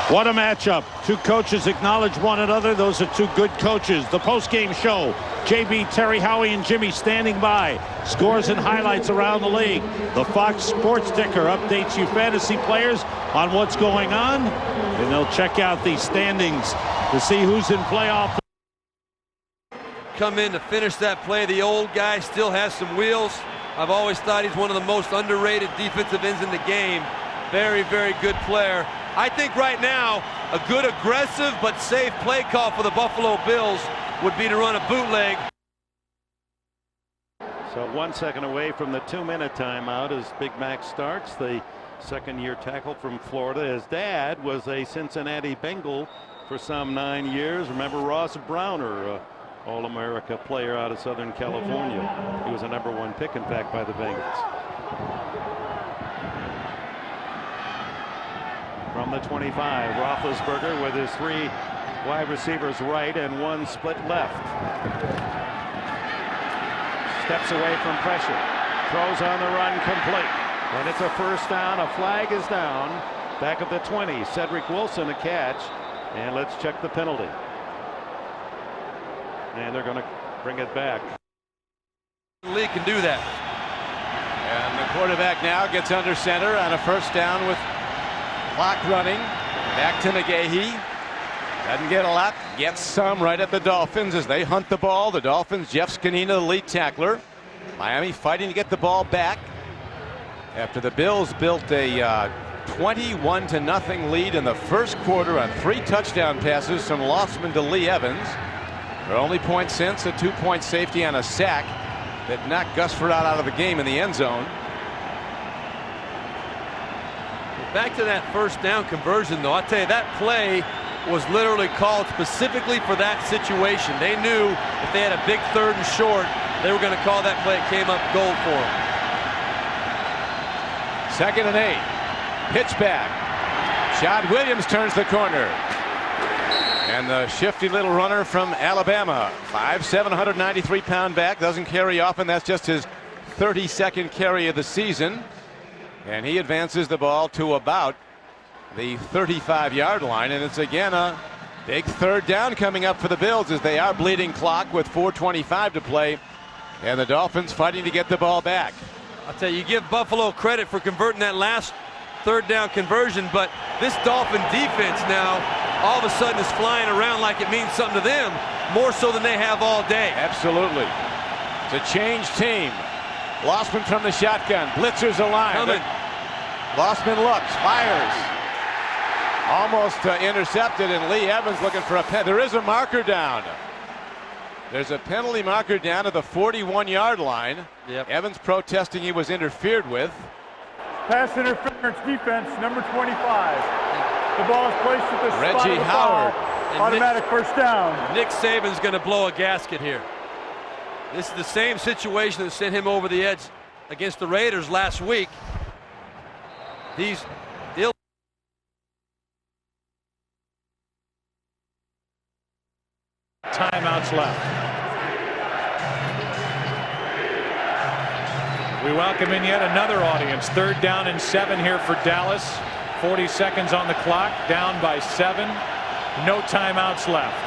What a matchup. Two coaches acknowledge one another. Those are two good coaches. The post-game show. JB, Terry, Howie, and Jimmy standing by. Scores and highlights around the league. The Fox Sports Ticker updates you fantasy players on what's going on. And they'll check out the standings to see who's in playoff. Come in to finish that play. The old guy still has some wheels. I've always thought he's one of the most underrated defensive ends in the game. Very, very good player. I think right now a good aggressive but safe play call for the Buffalo Bills would be to run a bootleg. So 1 second away from the 2-minute timeout as Big Mac starts. The second-year tackle from Florida. His dad was a Cincinnati Bengal for some 9 years. Remember Ross Browner, All-America player out of Southern California. He was a #1 pick, in fact, by the Bengals. From the 25, Roethlisberger with his 3 wide receivers right and 1 split left. Steps away from pressure. Throws on the run, complete. And it's a first down. A flag is down. Back at the 20. Cedric Wilson a catch. And let's check the penalty. And they're going to bring it back. Lee can do that. And the quarterback now gets under center on a first down with Clock running. Back to McGahee. Doesn't get a lot. Gets some right at the Dolphins as they hunt the ball. The Dolphins, Jeff Scanina, the lead tackler. Miami fighting to get the ball back after the Bills built a 21-0 lead in the first quarter on 3 touchdown passes from Lossman to Lee Evans. Their only point since, a 2-point safety on a sack that knocked Gus Frerotte out of the game in the end zone. Back to that first down conversion, though. I'll tell you, that play was literally called specifically for that situation. They knew if they had a big 3rd and short, they were going to call that play. It came up gold for them. 2nd and 8. Pitch back. Shad Williams turns the corner. And the shifty little runner from Alabama, 5'7", 193-pound back, doesn't carry often. That's just his 32nd carry of the season. And he advances the ball to about the 35-yard line. And it's again a big 3rd down coming up for the Bills as they are bleeding clock with 4:25 to play. And the Dolphins fighting to get the ball back. I'll tell you, you give Buffalo credit for converting that last 3rd down conversion, but this Dolphin defense now all of a sudden is flying around like it means something to them, more so than they have all day. Absolutely. It's a changed team. Lossman from the shotgun. Blitzers aligned. Lossman looks, fires. Almost intercepted, and Lee Evans looking for a pen. There is a marker down. There's a penalty marker down at the 41-yard line. Yep. Evans protesting he was interfered with. Pass interference defense, number 25. The ball is placed at the spot Reggie of the Howard. foul. Automatic first down. Nick Saban's going to blow a gasket here. This is the same situation that sent him over the edge against the Raiders last week. These timeouts left. We welcome in yet another audience. 3rd down and 7 here for Dallas. 40 seconds on the clock, down by 7. No timeouts left.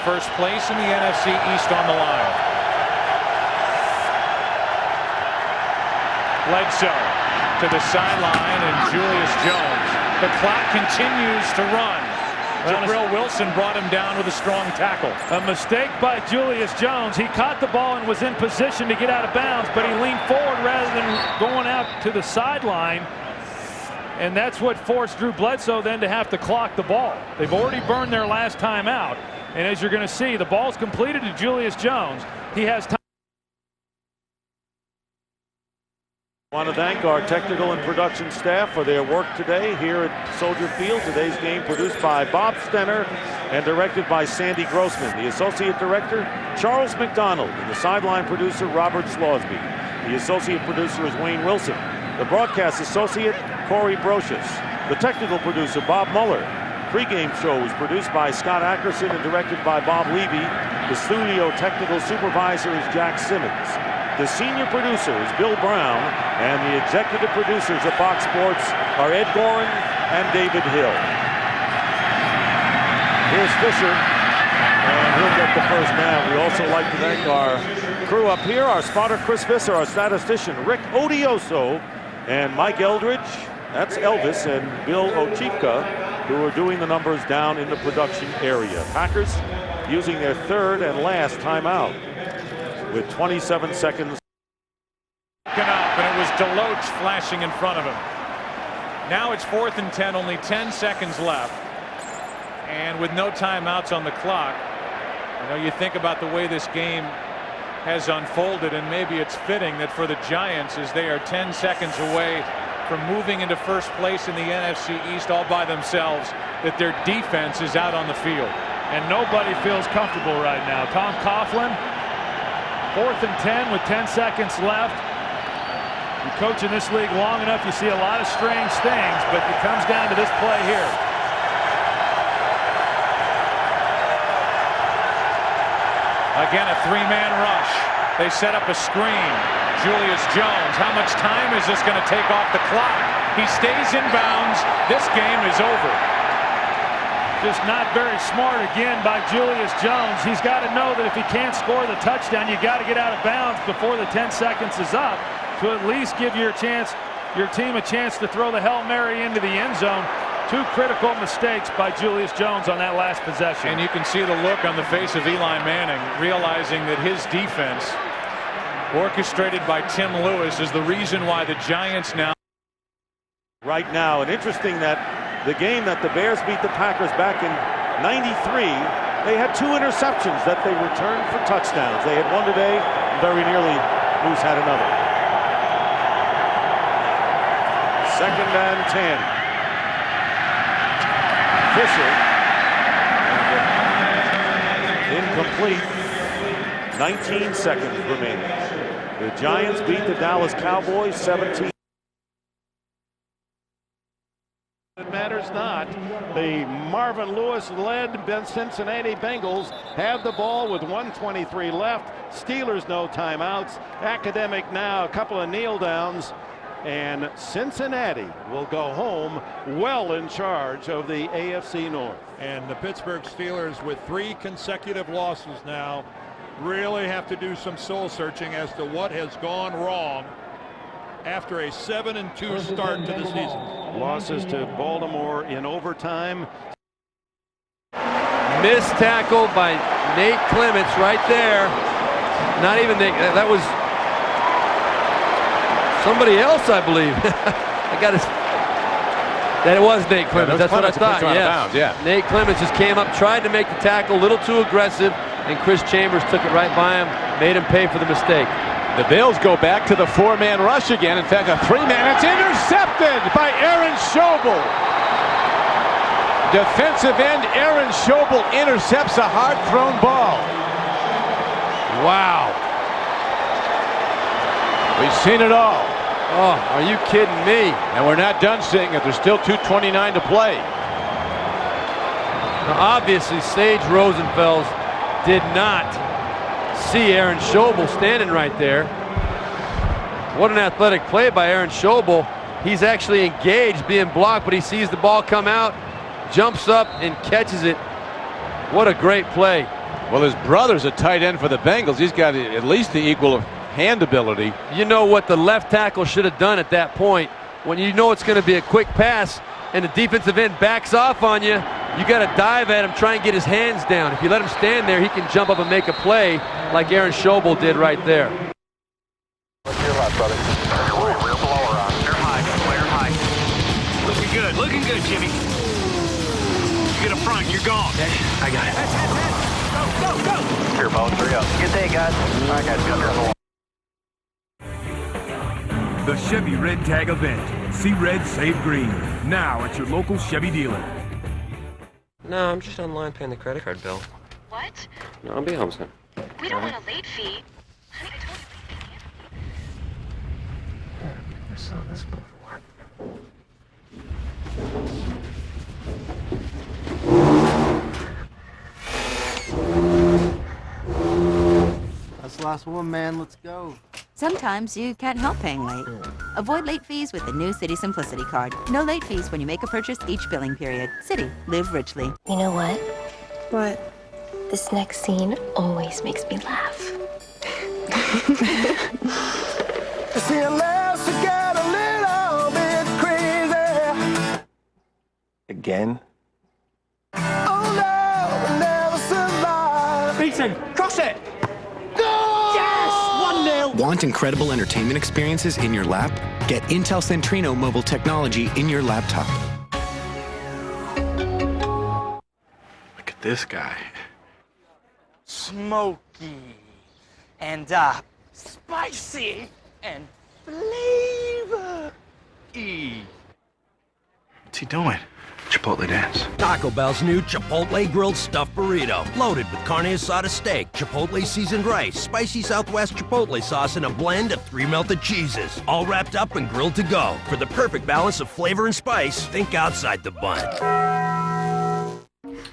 First place in the NFC East on the line. Bledsoe to the sideline, and Julius Jones. The clock continues to run. Jabril Wilson brought him down with a strong tackle. A mistake by Julius Jones. He caught the ball and was in position to get out of bounds, but he leaned forward rather than going out to the sideline. And that's what forced Drew Bledsoe then to have to clock the ball. They've already burned their last time out. And as you're going to see, the ball's completed to Julius Jones. He has time. I want to thank our technical and production staff for their work today here at Soldier Field. Today's game produced by Bob Stenner and directed by Sandy Grossman. The associate director, Charles McDonald, and the sideline producer, Robert Slosby. The associate producer is Wayne Wilson. The broadcast associate, Corey Brocious. The technical producer, Bob Mueller. Pre-game show was produced by Scott Ackerson and directed by Bob Levy. The studio technical supervisor is Jack Simmons. The senior producer is Bill Brown, and the executive producers of Fox Sports are Ed Gorin and David Hill. Here's Fisher, and he'll get the first down. We also like to thank our crew up here, our spotter Chris Visser, our statistician Rick Odioso, and Mike Eldridge, that's Elvis, and Bill Ochipka, who are doing the numbers down in the production area. Packers using their 3rd and last timeout with 27 seconds. Up, and it was Deloach flashing in front of him. Now it's 4th and 10, only 10 seconds left. And with no timeouts on the clock, you know, you think about the way this game has unfolded, and maybe it's fitting that for the Giants, as they are 10 seconds away from moving into first place in the NFC East all by themselves, that their defense is out on the field. And nobody feels comfortable right now. Tom Coughlin, 4th and 10 with 10 seconds left. You coach in this league long enough, you see a lot of strange things, but it comes down to this play here. Again, a 3-man rush. They set up a screen. Julius Jones, how much time is this going to take off the clock? He stays in bounds. This game is over. Just not very smart again by Julius Jones. He's got to know that if he can't score the touchdown, you got to get out of bounds before the 10 seconds is up to at least give your team a chance to throw the Hail Mary into the end zone. Two critical mistakes by Julius Jones on that last possession. And you can see the look on the face of Eli Manning, realizing that his defense, orchestrated by Tim Lewis, is the reason why the Giants now. Right now, and interesting that the game that the Bears beat the Packers back in '93, they had 2 interceptions that they returned for touchdowns. They had one today, very nearly Moose had another. 2nd and 10. Fisher. Incomplete. 19 seconds remaining. The Giants beat the Dallas Cowboys 17. It matters not. The Marvin Lewis-led Cincinnati Bengals have the ball with 1:23 left. Steelers no timeouts. Academic now a couple of kneel downs. And Cincinnati will go home well in charge of the AFC North. And the Pittsburgh Steelers, with 3 consecutive losses now, really have to do some soul searching as to what has gone wrong after a 7-2 start to the season. Losses to Baltimore in overtime. Missed tackle by Nate Clements right there. Not even Nate, that was somebody else, I believe. That it was Nate Clements. That's what I thought. Yeah. Nate Clements just came up, tried to make the tackle, a little too aggressive, and Chris Chambers took it right by him, made him pay for the mistake. The Bills go back to the 4-man rush again. In fact, a 3-man. It's intercepted by Aaron Schobel. Defensive end Aaron Schobel intercepts a hard-thrown ball. Wow. We've seen it all. Oh, are you kidding me? And we're not done seeing it. There's still 2:29 to play. Now, obviously, Sage Rosenfels did not see Aaron Schobel standing right there. What an athletic play by Aaron Schobel. He's actually engaged, being blocked, but he sees the ball come out, jumps up and catches it. What a great play. Well, his brother's a tight end for the Bengals. He's got at least the equal of hand ability. You know what the left tackle should have done at that point. When you know it's going to be a quick pass and the defensive end backs off on you, you got to dive at him, try and get his hands down. If you let him stand there, he can jump up and make a play like Aaron Schobel did right there. Look to your left, brother. Real blower on. Clear high. Looking good, Jimmy. You get up front, you're gone. Okay, I got it. Go. Here, Bones, hurry up. Good day, guys. All right, guys, go there. The Chevy Red Tag event. See red, save green. Now at your local Chevy dealer. No, I'm just online paying the credit card bill. What? No, I'll be home soon. We don't want a late fee. Honey, I told you. I saw this before. That's the last one, man. Let's go. Sometimes you can't help paying late. Avoid late fees with the new Citi Simplicity Card. No late fees when you make a purchase each billing period. Citi. Live richly. You know what? What? This next scene always makes me laugh. See, unless you get a little bit crazy. Again? Oh no, we'll never survive. Beaton, cross it! Want incredible entertainment experiences in your lap? Get Intel Centrino mobile technology in your laptop. Look at this guy. Smoky and spicy and flavor. What's he doing? Chipotle dance. Taco Bell's new Chipotle grilled stuffed burrito. Loaded with carne asada steak, Chipotle seasoned rice, spicy Southwest Chipotle sauce, and a blend of 3 melted cheeses. All wrapped up and grilled to go. For the perfect balance of flavor and spice, think outside the bun.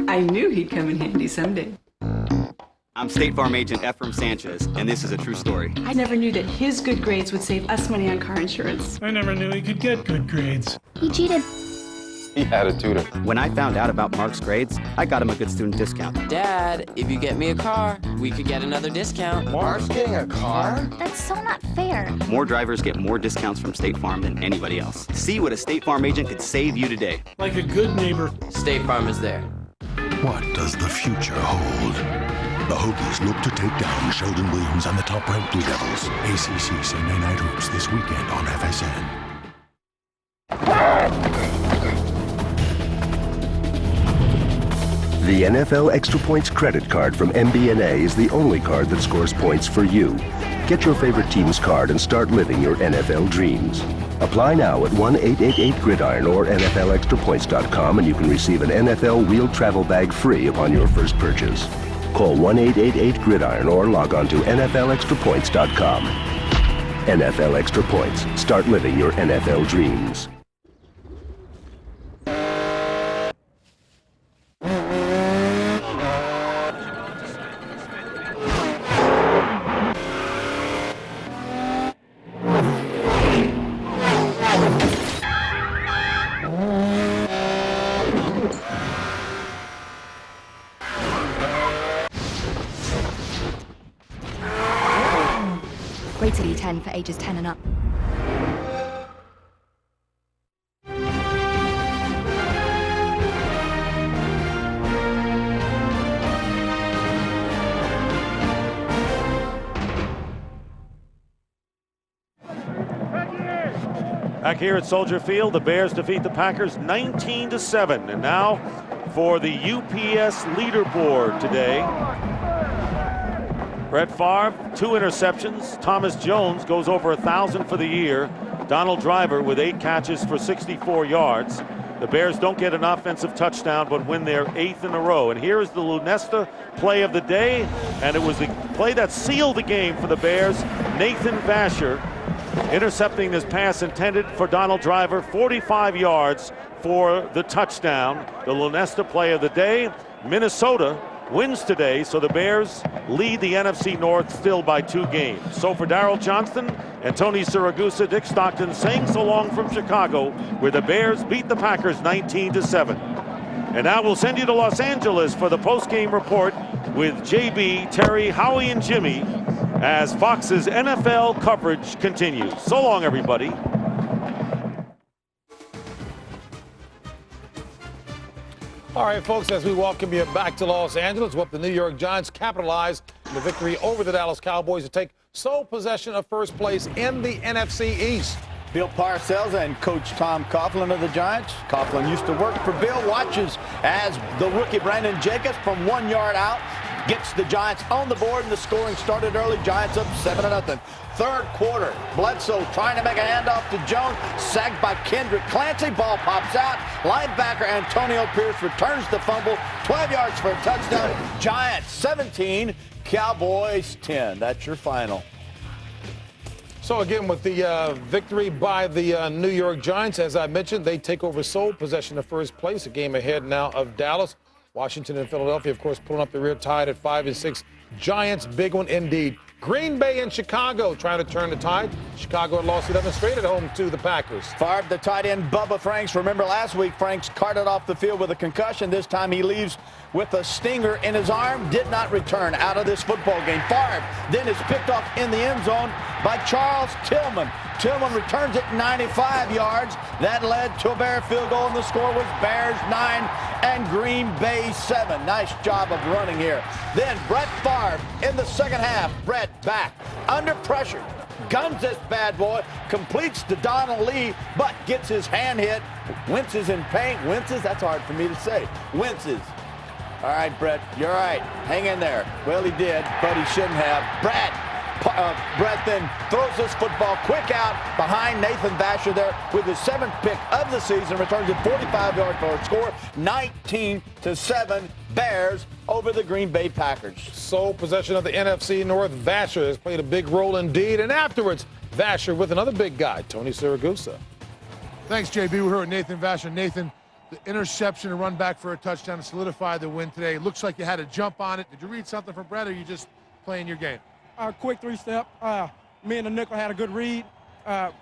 I knew he'd come in handy someday. I'm State Farm Agent Ephraim Sanchez, and this is a true story. I never knew that his good grades would save us money on car insurance. I never knew he could get good grades. He cheated. He had a tutor. When I found out about Mark's grades, I got him a good student discount. Dad, if you get me a car, we could get another discount. Mark's getting a car? That's so not fair. More drivers get more discounts from State Farm than anybody else. See what a State Farm agent could save you today. Like a good neighbor. State Farm is there. What does the future hold? The Hokies look to take down Sheldon Williams and the top-ranked Blue Devils. ACC Sunday Night Hoops this weekend on FSN. The NFL Extra Points credit card from MBNA is the only card that scores points for you. Get your favorite team's card and start living your NFL dreams. Apply now at 1-888-GRIDIRON or NFLExtraPoints.com and you can receive an NFL wheeled travel bag free upon your first purchase. Call 1-888-GRIDIRON or log on to NFLExtraPoints.com. NFL Extra Points. Start living your NFL dreams. Rated E10 for ages 10 and up. Back here at Soldier Field, the Bears defeat the Packers 19-7. And now for the UPS leaderboard today. Brett Favre, 2 interceptions. Thomas Jones goes over 1,000 for the year. Donald Driver with 8 catches for 64 yards. The Bears don't get an offensive touchdown but win their 8th in a row. And here is the Lunesta play of the day. And it was the play that sealed the game for the Bears. Nathan Vasher intercepting this pass intended for Donald Driver, 45 yards for the touchdown. The Lunesta play of the day. Minnesota wins today, so the Bears lead the NFC North still by 2 games. So for Darryl Johnston and Tony Siragusa, Dick Stockton saying so long from Chicago, where the Bears beat the Packers 19-7. And now we'll send you to Los Angeles for the post-game report with JB, Terry, Howie, and Jimmy as Fox's NFL coverage continues. So long, everybody. All right, folks, as we welcome you back to Los Angeles, what the New York Giants capitalized on the victory over the Dallas Cowboys to take sole possession of first place in the NFC East. Bill Parcells and Coach Tom Coughlin of the Giants. Coughlin used to work for Bill, watches as the rookie Brandon Jacobs from 1 yard out gets the Giants on the board, and the scoring started early. Giants up 7-0. Third quarter, Bledsoe trying to make a handoff to Jones, sacked by Kendrick Clancy. Ball pops out. Linebacker Antonio Pierce returns the fumble, 12 yards for a touchdown. Giants 17, Cowboys 10. That's your final. So again, with the victory by the New York Giants, as I mentioned, they take over sole possession of first place, a game ahead now of Dallas. Washington and Philadelphia, of course, pulling up the rear, tied at 5-6. Giants, big one indeed. Green Bay and Chicago trying to turn the tide. Chicago had lost 11 straight at home to the Packers. Favre, the tight end, Bubba Franks. Remember last week, Franks carted off the field with a concussion. This time he leaves with a stinger in his arm. Did not return out of this football game. Favre then is picked off in the end zone by Charles Tillman. Tillman returns it 95 yards. That led to a Bear field goal, and the score was Bears 9 and Green Bay 7. Nice job of running here. Then Brett Favre in the second half. Brett back under pressure. Guns this bad boy. Completes to Donald Lee, but gets his hand hit. Winces in pain. Winces? That's hard for me to say. Winces. All right, Brett, you're all right. Hang in there. Well, he did, but he shouldn't have. Brett then throws this football quick out behind Nathan Vasher there with his 7th pick of the season. Returns it 45 yards for a score. 19-7 Bears over the Green Bay Packers. Sole possession of the NFC North. Vasher has played a big role indeed. And afterwards, Vasher with another big guy, Tony Siragusa. Thanks, JB. We're here with Nathan Vasher. Nathan, the interception and run back for a touchdown to solidify the win today. It looks like you had a jump on it. Did you read something from Brett, or are you just playing your game? Quick 3-step. Me and the nickel had a good read.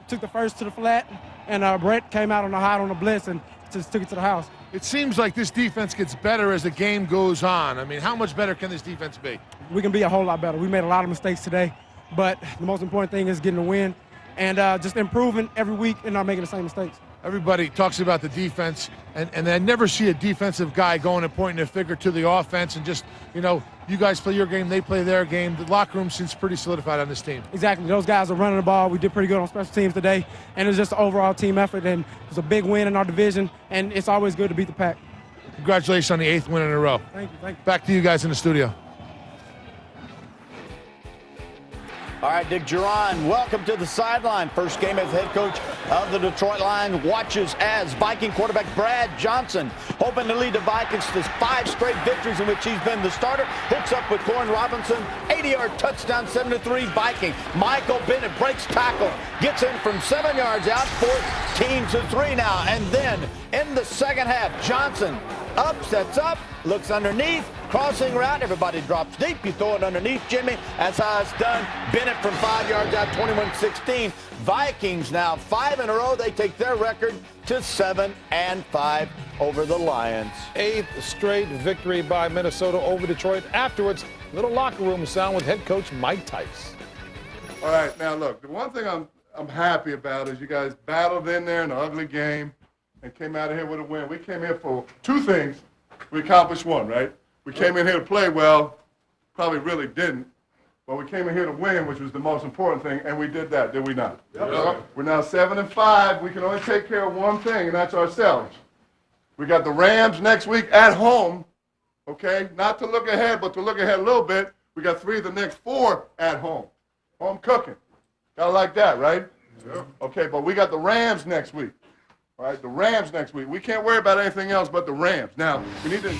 Took the first to the flat, and Brett came out on the hot on the blitz and just took it to the house. It seems like this defense gets better as the game goes on. I mean, how much better can this defense be? We can be a whole lot better. We made a lot of mistakes today, but the most important thing is getting a win and just improving every week and not making the same mistakes. Everybody talks about the defense, and I never see a defensive guy going and pointing a finger to the offense and just, you guys play your game, they play their game. The locker room seems pretty solidified on this team. Exactly. Those guys are running the ball. We did pretty good on special teams today, and it was just an overall team effort, and it was a big win in our division, and it's always good to beat the Pack. Congratulations on the 8th win in a row. Thank you. Back to you guys in the studio. All right, Dick Duran, welcome to the sideline. First game as head coach of the Detroit Lions watches as Viking quarterback Brad Johnson, hoping to lead the Vikings to 5 straight victories in which he's been the starter, hooks up with Corn Robinson, 80-yard touchdown, 7-3 Viking. Michael Bennett breaks tackle, gets in from 7 yards out, 14-3 now. And then in the second half, Johnson sets up, looks underneath, crossing route, everybody drops deep, you throw it underneath Jimmy, that's how it's done. Bennett from 5 yards out, 21-16. Vikings now 5 in a row, they take their record to 7-5 over the Lions. 8th straight victory by Minnesota over Detroit. Afterwards, little locker room sound with head coach Mike Tice. All right, now look, the one thing I'm happy about is you guys battled in there in an ugly game and came out of here with a win. We came here for 2 things. We accomplished 1, right? We came in here to play well, probably really didn't, but we came in here to win, which was the most important thing, and we did that, did we not? Yep. We're now 7-5. We can only take care of one thing, and that's ourselves. We got the Rams next week at home, okay? Not to look ahead, but to look ahead a little bit. We got 3 of the next 4 at home. Home cooking. Gotta like that, right? Yep. Okay, but we got the Rams next week. All right, the Rams next week. We can't worry about anything else but the Rams. Now, we need to